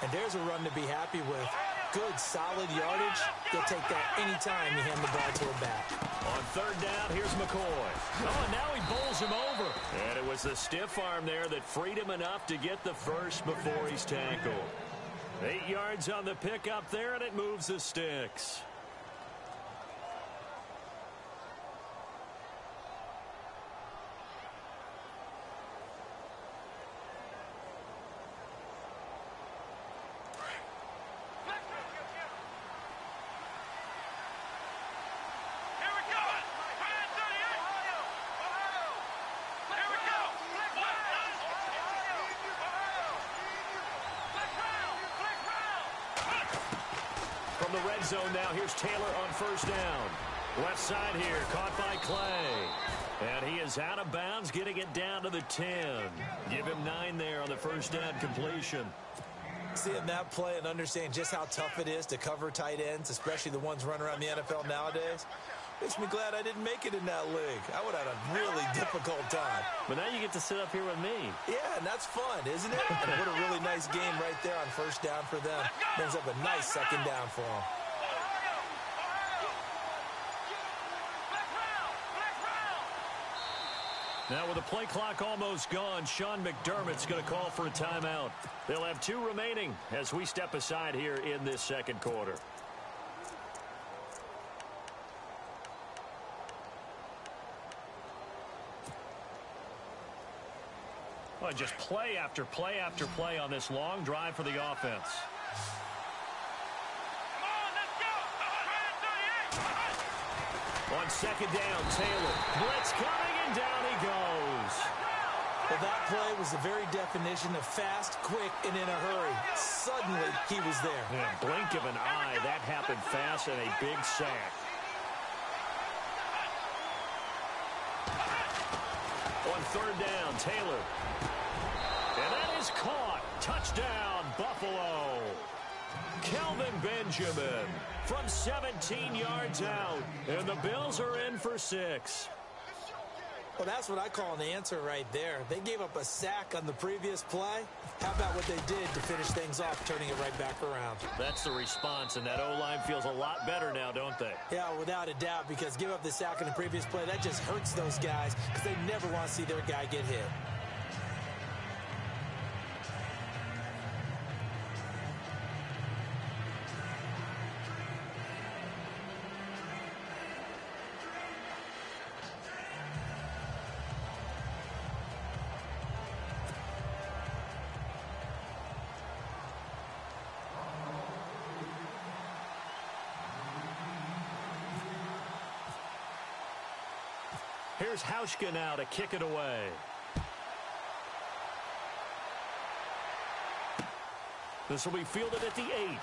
And there's a run to be happy with. good, solid yardage, they'll take that anytime you hand the ball to a back. On third down, here's McCoy. Oh, and now he bowls him over. And it was the stiff arm there that freed him enough to get the first before he's tackled. 8 yards on the pickup there, and it moves the sticks. From the red zone now, here's Taylor on first down. Left side here, caught by Clay. And he is out of bounds, getting it down to the 10. Give him 9 there on the first down completion. Seeing that play and understand just how tough it is to cover tight ends, especially the ones running around the NFL nowadays, makes me glad I didn't make it in that league. I would have had a really difficult time. But now you get to sit up here with me. Yeah, and that's fun, isn't it? And what a really nice game right there on first down for them. Brings up a nice second down for them. Now with the play clock almost gone, Sean McDermott's going to call for a timeout. They'll have 2 remaining as we step aside here in this second quarter. Well, just play after play after play on this long drive for the offense. On second down, Taylor. Blitz coming, and down he goes. Well, that play was the very definition of fast, quick, and in a hurry. Suddenly, he was there. In a blink of an eye, that happened fast and a big sack. On third down, Taylor. And that is caught. Touchdown, Buffalo. Kelvin Benjamin from 17 yards out. And the Bills are in for 6. Well, that's what I call an answer right there. They gave up a sack on the previous play. How about what they did to finish things off, turning it right back around? That's the response, and that O-line feels a lot better now, don't they? Yeah, without a doubt, because give up the sack on the previous play, that just hurts those guys because they never want to see their guy get hit. Here's Hauschka now to kick it away. This will be fielded at the 8. And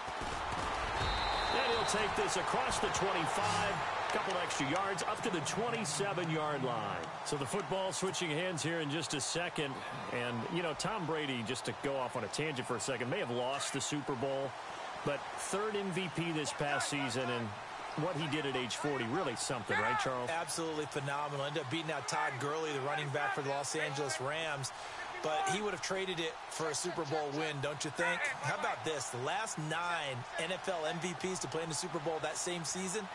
he'll take this across the 25. Couple extra yards up to the 27-yard line. So the football switching hands here in just a second. And, you know, Tom Brady, just to go off on a tangent for a second, may have lost the Super Bowl. But 3rd MVP this past season, and what he did at age 40, really something, right, Charles? Absolutely phenomenal. Ended up beating out Todd Gurley, the running back for the Los Angeles Rams. But he would have traded it for a Super Bowl win, don't you think? How about this? The last 9 NFL MVPs to play in the Super Bowl that same season,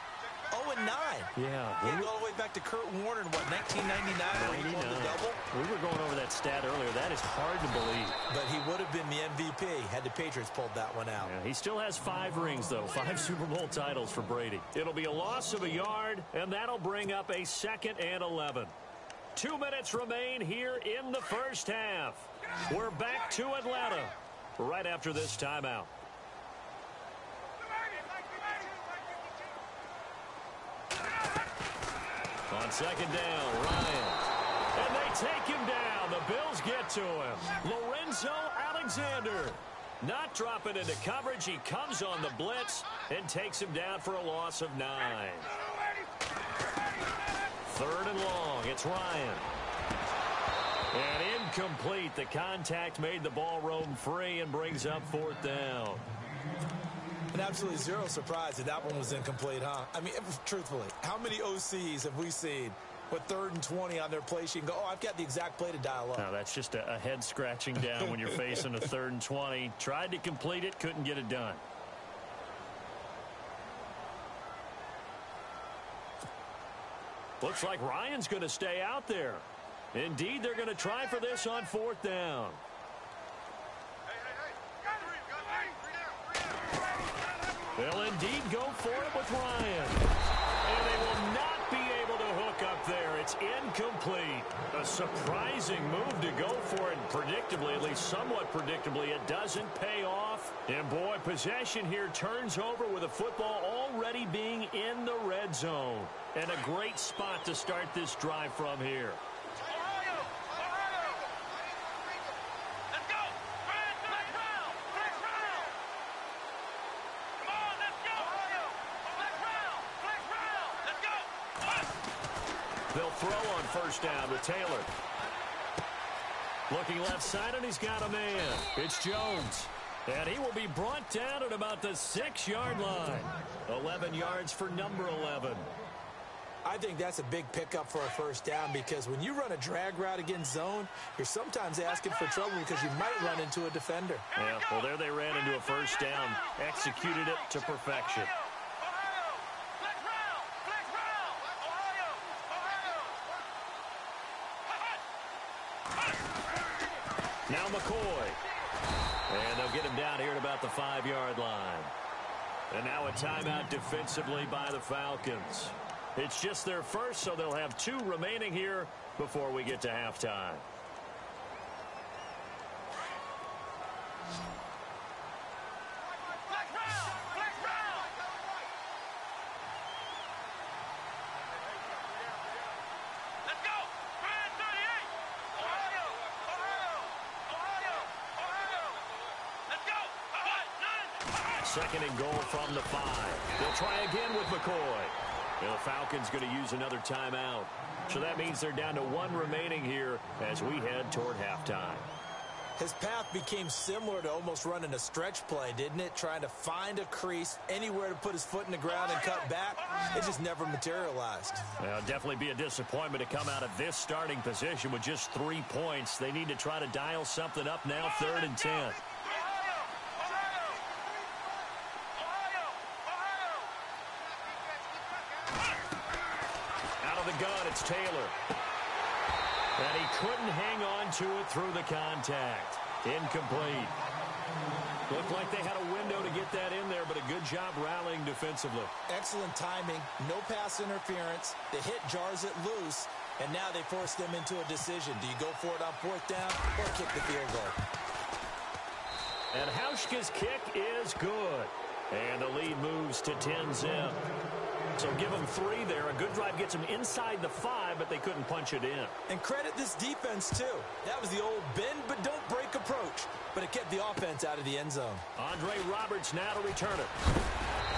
0-9. Yeah. He go all the way back to Kurt Warner in, what, 1999 when he won the double? We were going over that stat earlier. That is hard to believe. But he would have been the MVP had the Patriots pulled that one out. Yeah, he still has 5 rings, though. 5 Super Bowl titles for Brady. It'll be a loss of a yard, and that'll bring up a 2nd and 11. 2 minutes remain here in the first half. We're back to Atlanta right after this timeout. On second down, Ryan. And they take him down. The Bills get to him. Lorenzo Alexander not dropping into coverage. He comes on the blitz and takes him down for a loss of 9. 3rd and long. It's Ryan. And incomplete. The contact made the ball roam free and brings up 4th down. And absolutely zero surprise that that one was incomplete, huh? I mean, truthfully, how many OCs have we seen with 3rd and 20 on their play sheet and go, oh, I've got the exact play to dial up? No, that's just a head scratching down when you're facing a 3rd and 20. Tried to complete it, couldn't get it done. Looks like Ryan's going to stay out there. Indeed, they're going to try for this on 4th down. They'll indeed go for it with Ryan. And they will not be able to hook up there. It's incomplete. A surprising move to go for it. Predictably, at least somewhat predictably, it doesn't pay off. And boy, possession here turns over with a football already being in the red zone. And a great spot to start this drive from here. They'll throw on 1st down with Taylor. Looking left side, and he's got a man. It's Jones. And he will be brought down at about the 6-yard line. 11 yards for number 11. I think that's a big pickup for a 1st down because when you run a drag route against zone, you're sometimes asking for trouble because you might run into a defender. Yeah, well, there they ran into a 1st down. Executed it to perfection. Now McCoy. And they'll get him down here at about the 5-yard line. And now a timeout defensively by the Falcons. It's just their first, so they'll have 2 remaining here before we get to halftime. Second and goal from the 5. They'll try again with McCoy. And the Falcons going to use another timeout. So that means they're down to 1 remaining here as we head toward halftime. His path became similar to almost running a stretch play, didn't it? Trying to find a crease, anywhere to put his foot in the ground and cut back. It just never materialized. Well, definitely be a disappointment to come out of this starting position with just 3 points. They need to try to dial something up now, 3rd and 10. Gun, it's Taylor. And he couldn't hang on to it through the contact. Incomplete. Looked like they had a window to get that in there, but a good job rallying defensively. Excellent timing, no pass interference. The hit jars it loose, and now they force them into a decision. Do you go for it on 4th down or kick the field goal? And Hauschka's kick is good. And the lead moves to 10-zip. So give them 3 there. A good drive gets them inside the 5, but they couldn't punch it in. And credit this defense, too. That was the old bend but don't break approach. But it kept the offense out of the end zone. Andre Roberts now to return it.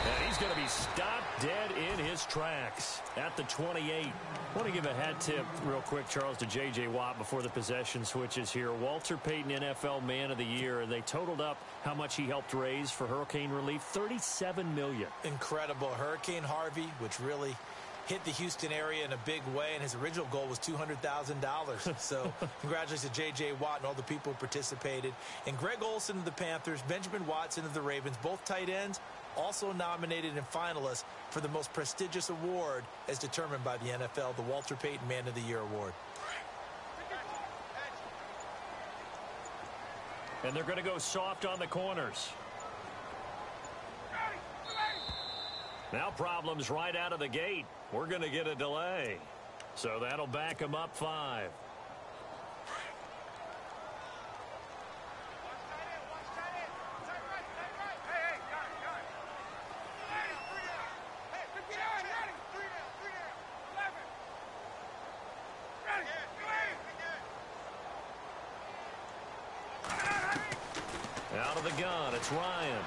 And he's going to be stopped dead in his tracks at the 28. I want to give a hat tip real quick, Charles, to J.J. Watt before the possession switches here. Walter Payton, NFL Man of the Year. They totaled up how much he helped raise for hurricane relief, $37 million. Incredible. Hurricane Harvey, which really hit the Houston area in a big way, and his original goal was $200,000. So congratulations to J.J. Watt and all the people who participated. And Greg Olsen of the Panthers, Benjamin Watson of the Ravens, both tight ends, also nominated and finalists for the most prestigious award as determined by the NFL, the Walter Payton Man of the Year Award. And they're going to go soft on the corners. Now problems right out of the gate. We're going to get a delay. So that'll back them up 5. Out of the gun, it's Ryan.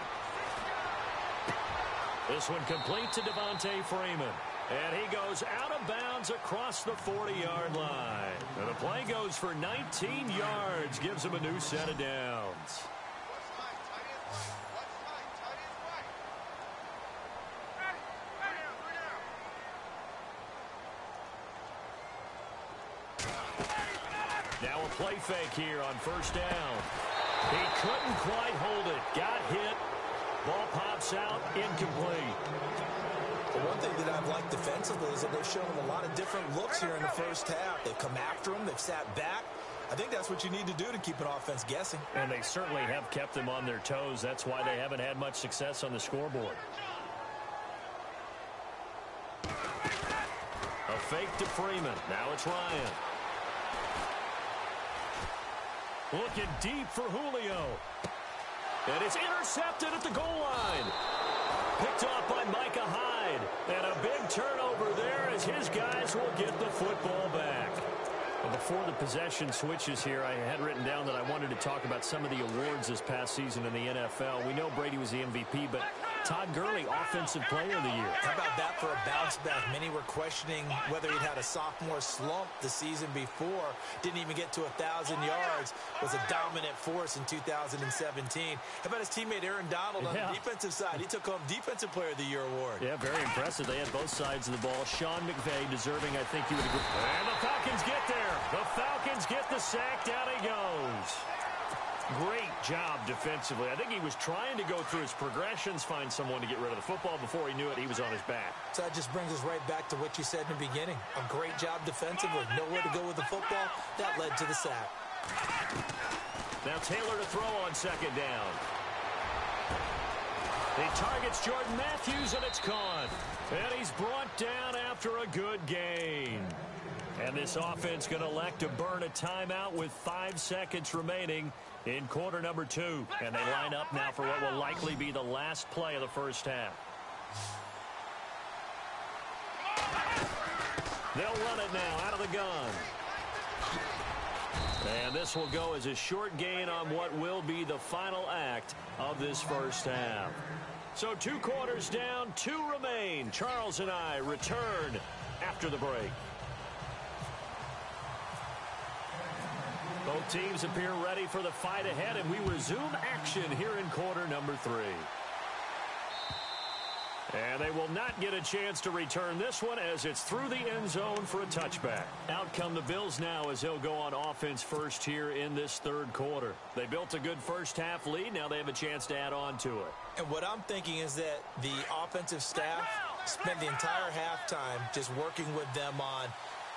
This one complete to Devontae Freeman. And he goes out of bounds across the 40-yard line. And the play goes for 19 yards, gives him a new set of downs. Now a play fake here on 1st down. He couldn't quite hold it. Got hit. Ball pops out. Incomplete. Well, one thing that I've liked defensively is that they've shown them a lot of different looks here in the first half. They've come after them. They've sat back. I think that's what you need to do to keep an offense guessing. And they certainly have kept them on their toes. That's why they haven't had much success on the scoreboard. A fake to Freeman. Now it's Ryan. Looking deep for Julio. And it's intercepted at the goal line. Picked off by Micah Hyde. And a big turnover there as his guys will get the football back. Well, before the possession switches here, I had written down that I wanted to talk about some of the awards this past season in the NFL. We know Brady was the MVP, but Todd Gurley, Offensive Player of the Year. How about that for a bounce back? Many were questioning whether he'd had a sophomore slump the season before. Didn't even get to 1,000 yards. Was a dominant force in 2017. How about his teammate Aaron Donald on the defensive side? He took home Defensive Player of the Year award. Yeah, very impressive. They had both sides of the ball. Sean McVay deserving, I think you would agree. And the Falcons get there. The Falcons get the sack. Down he goes. Great job defensively. I think he was trying to go through his progressions, find someone to get rid of the football. Before he knew it, he was on his back. So that just brings us right back to what you said in the beginning. A great job defensively. Nowhere to go with the football. That led to the sack. Now Taylor to throw on second down. He targets Jordan Matthews, and it's caught. And he's brought down after a good gain. And this offense going to elect to burn a timeout with 5 seconds remaining in quarter number 2. And they line up now for what will likely be the last play of the first half. They'll run it now out of the gun. And this will go as a short gain on what will be the final act of this first half. So 2 quarters down, 2 remain. Charles and I return after the break. Both teams appear ready for the fight ahead, and we resume action here in quarter number 3. And they will not get a chance to return this one as it's through the end zone for a touchback. Out come the Bills now as they'll go on offense first here in this third quarter. They built a good first half lead. Now they have a chance to add on to it. And what I'm thinking is that the offensive staff spent the entire halftime just working with them on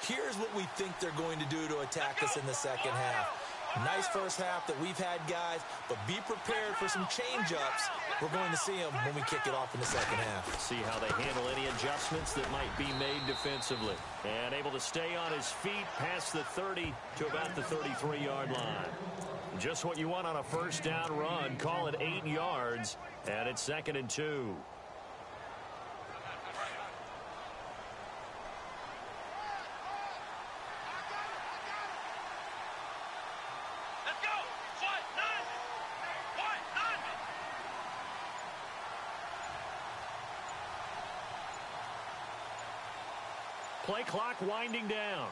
here's what we think they're going to do to attack us in the second half. Nice first half that we've had, guys, but be prepared for some change-ups. We're going to see them when we kick it off in the second half. See how they handle any adjustments that might be made defensively. And able to stay on his feet past the 30 to about the 33-yard line. Just what you want on a first down run. Call it 8 yards, and it's 2nd and 2. Play clock winding down.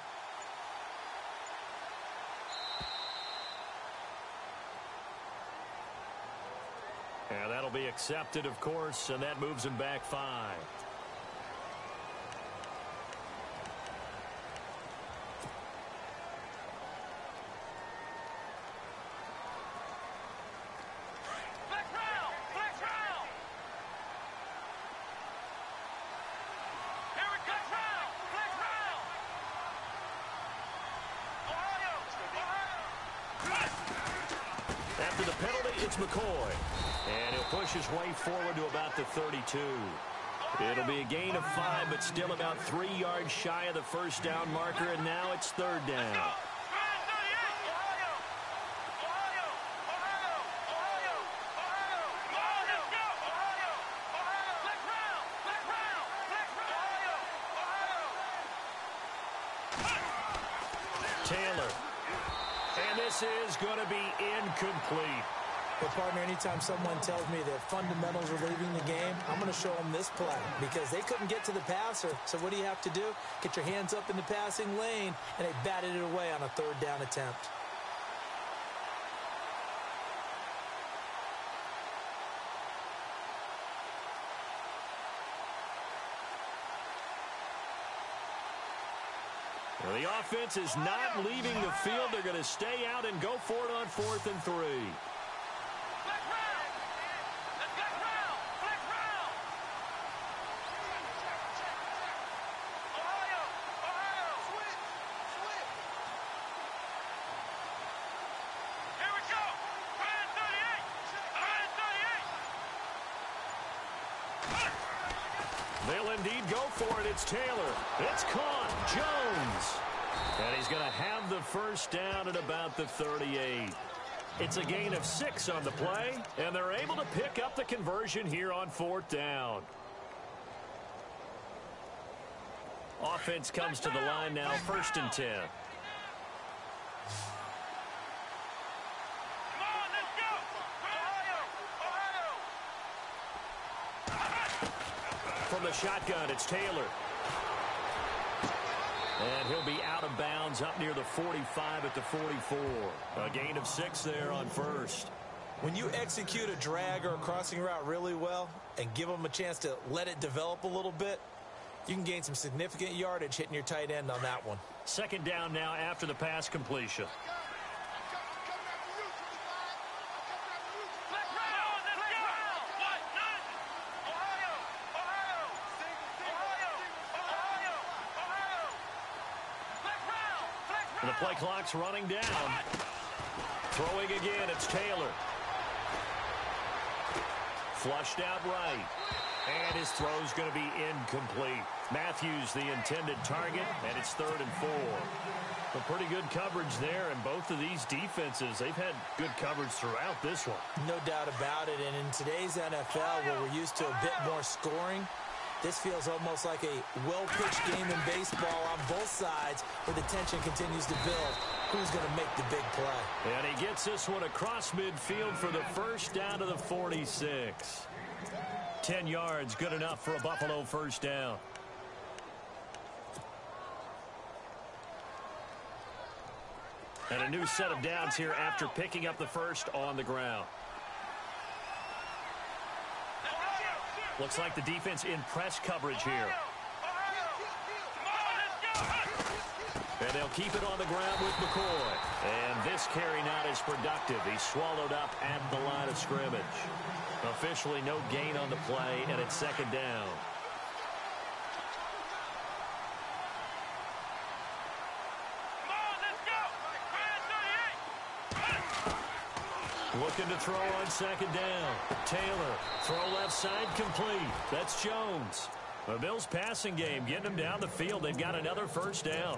And that'll be accepted, of course, and that moves him back 5. After the penalty, it's McCoy. And he'll push his way forward to about the 32. It'll be a gain of 5, but still about 3 yards shy of the first down marker, and now it's 3rd down. Taylor. And this is going to be incomplete. Well, partner, anytime someone tells me that fundamentals are leaving the game, I'm going to show them this play because they couldn't get to the passer. So what do you have to do? Get your hands up in the passing lane, and they batted it away on a 3rd down attempt. Well, the offense is not leaving the field. They're going to stay out and go for it on 4th and 3. They'll indeed go for it. It's Taylor. It's caught. Jones. And he's going to have the first down at about the 38. It's a gain of 6 on the play, and they're able to pick up the conversion here on 4th down. Offense comes to the line now, 1st and 10. From the shotgun, it's Taylor. And he'll be out of bounds up near the 45 at the 44. A gain of 6 there on 1st. When you execute a drag or a crossing route really well and give them a chance to let it develop a little bit, you can gain some significant yardage hitting your tight end on that one. 2nd down now after the pass completion. And the play clock's running down. Throwing again, it's Taylor. Flushed out right. And his throw's going to be incomplete. Matthews, the intended target, and it's 3rd and 4. A pretty good coverage there, and both of these defenses, they've had good coverage throughout this one. No doubt about it, and in today's NFL, where we're used to a bit more scoring, this feels almost like a well-pitched game in baseball on both sides where the tension continues to build. Who's going to make the big play? And he gets this one across midfield for the first down to the 46. 10 yards, good enough for a Buffalo first down. And a new set of downs here after picking up the first on the ground. Looks like the defense in press coverage here. And they'll keep it on the ground with McCoy. And this carry not as productive. He's swallowed up at the line of scrimmage. Officially no gain on the play, and it's 2nd down. Looking to throw on 2nd down. Taylor, throw left side complete. That's Jones. The Bills passing game, getting them down the field. They've got another first down.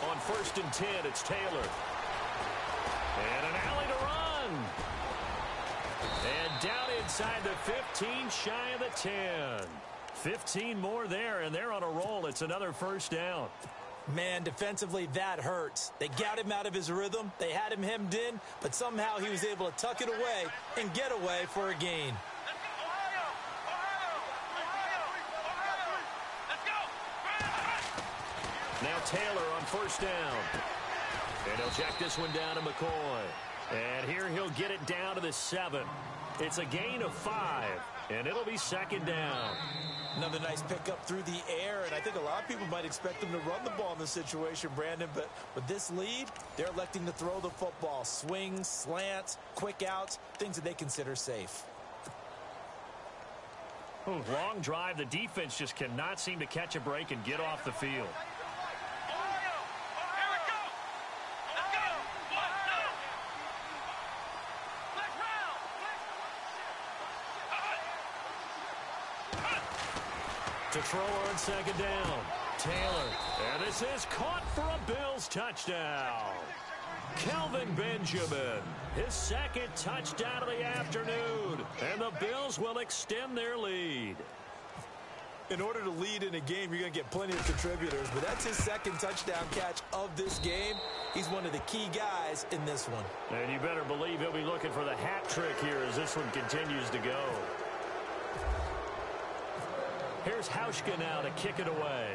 On 1st and 10, it's Taylor. And an alley to run. And down inside the 15, shy of the 10. 15 more there, and they're on a roll. It's another first down. Man, defensively, that hurts. They got him out of his rhythm. They had him hemmed in, but somehow he was able to tuck it away and get away for a gain. Now Taylor on first down. And he'll check this one down to McCoy. And here he'll get it down to the 7. It's a gain of 5, and it'll be 2nd down. Another nice pickup through the air, and I think a lot of people might expect them to run the ball in this situation, Brandon, but with this lead, they're electing to throw the football. Swings, slants, quick outs, things that they consider safe. Long drive. The defense just cannot seem to catch a break and get off the field. To throw on 2nd down. Taylor. And this is caught for a Bills touchdown. Kelvin Benjamin. His 2nd touchdown of the afternoon. And the Bills will extend their lead. In order to lead in a game, you're going to get plenty of contributors, but that's his 2nd touchdown catch of this game. He's one of the key guys in this one. And you better believe he'll be looking for the hat trick here as this one continues to go. Here's Hauschka now to kick it away.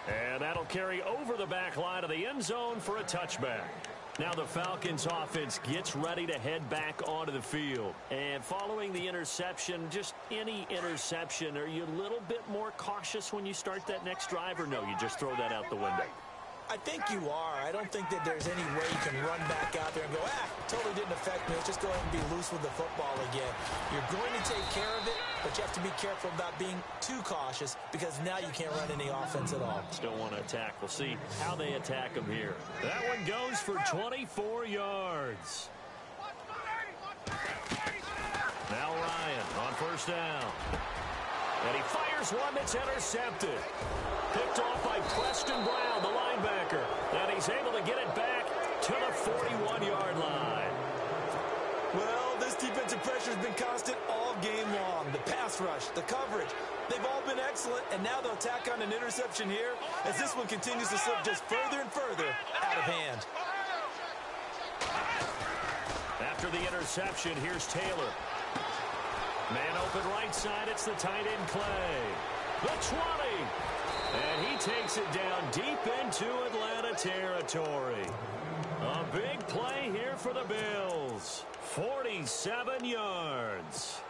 And that'll carry over the back line of the end zone for a touchback. Now the Falcons offense gets ready to head back onto the field. And following the interception, just any interception, are you a little bit more cautious when you start that next drive, or no, you just throw that out the window? I think you are. I don't think that there's any way you can run back out there and go, totally didn't affect me. Let's just go ahead and be loose with the football again. You're going to take care of it, but you have to be careful about being too cautious because now you can't run any offense at all. Still want to attack. We'll see how they attack him here. That one goes for 24 yards. Now Ryan on first down. And he fires one that's intercepted. Picked off by Preston Brown, the linebacker. And he's able to get it back to the 41-yard line. Well, this defensive pressure has been constant all game long. The pass rush, the coverage, they've all been excellent. And now they'll tack on an interception here as this one continues to slip just further and further out of hand. After the interception, here's Taylor. Man open right side, it's the tight end Clay. The 20. And he takes it down deep into Atlanta territory. A big play here for the Bills. 47 yards.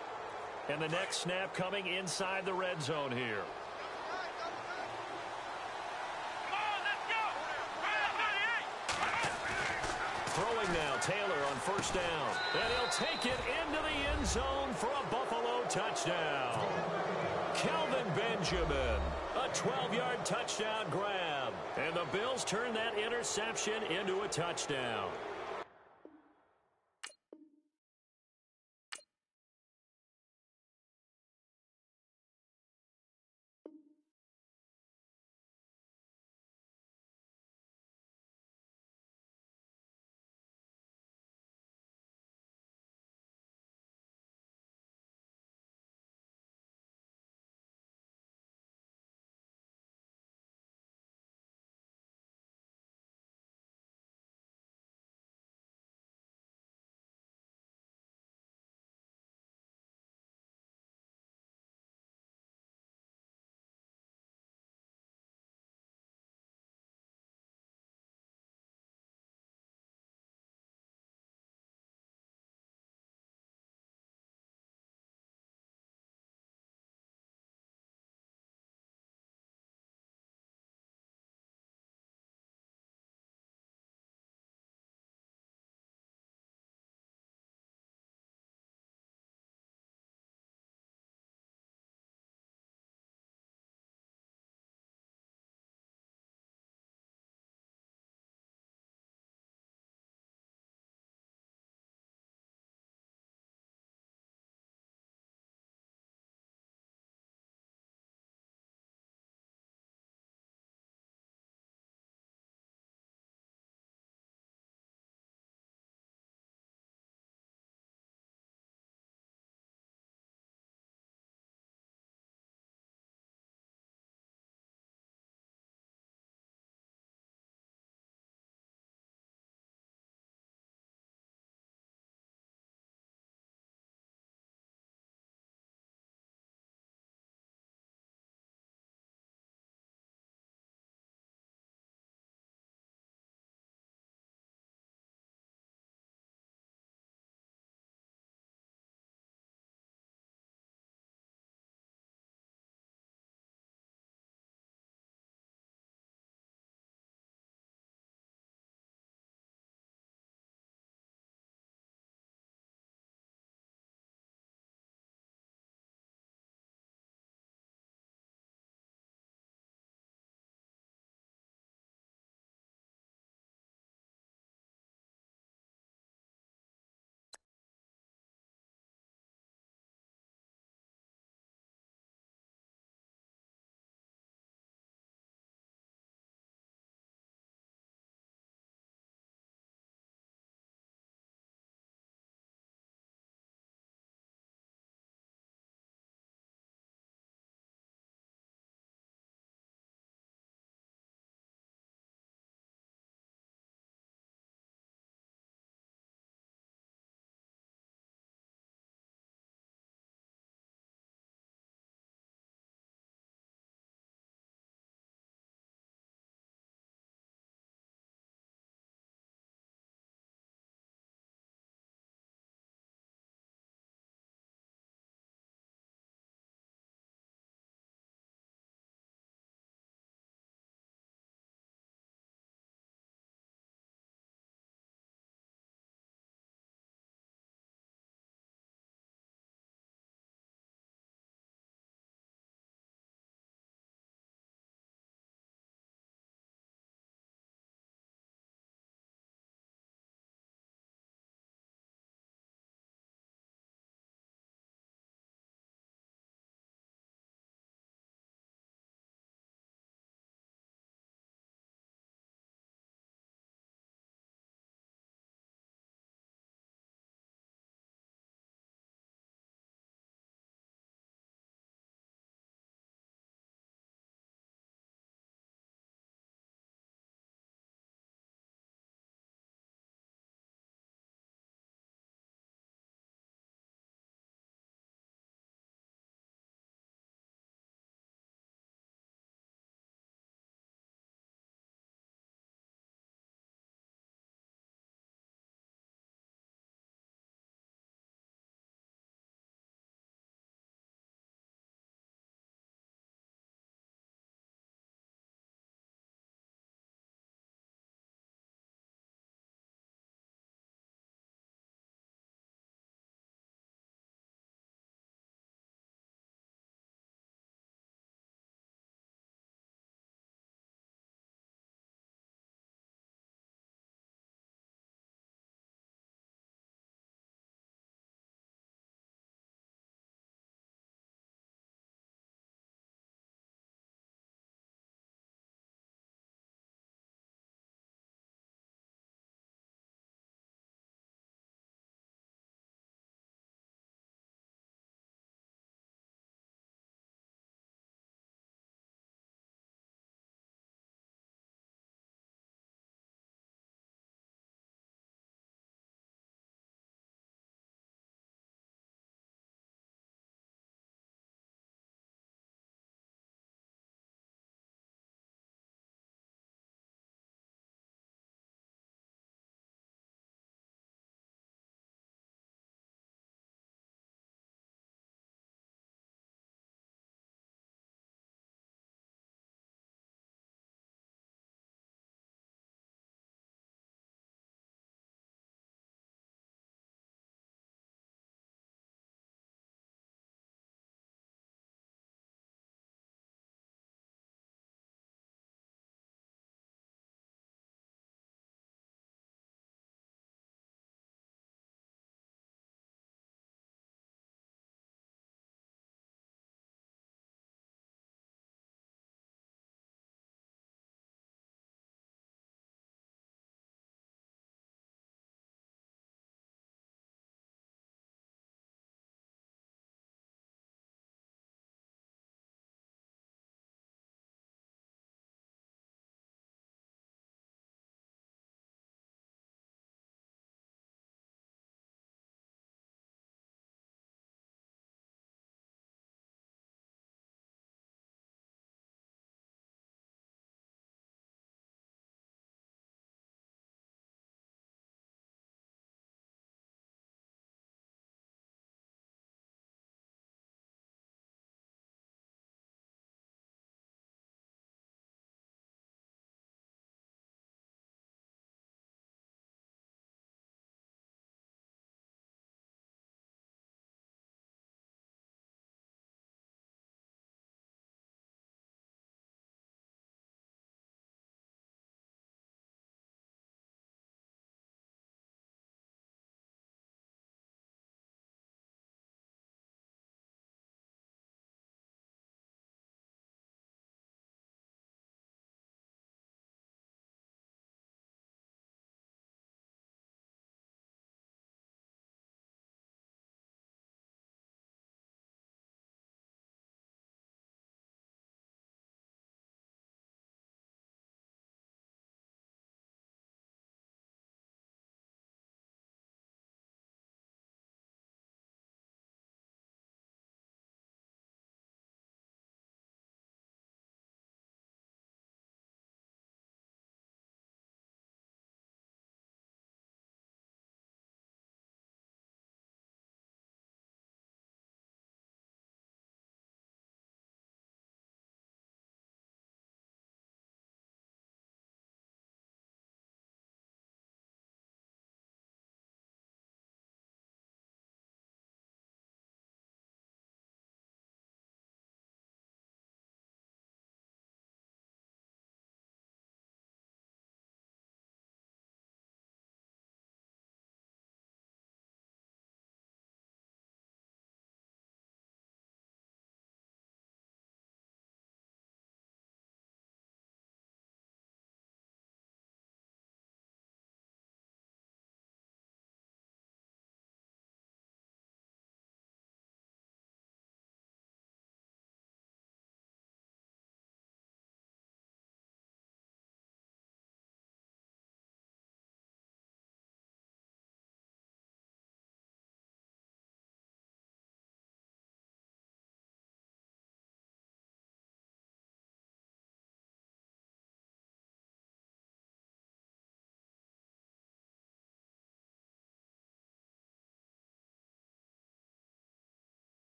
And the next snap coming inside the red zone here. Throwing now, Taylor on first down. And he'll take it into the end zone for a Buffalo touchdown. Kelvin Benjamin, a 12-yard touchdown grab. And the Bills turn that interception into a touchdown.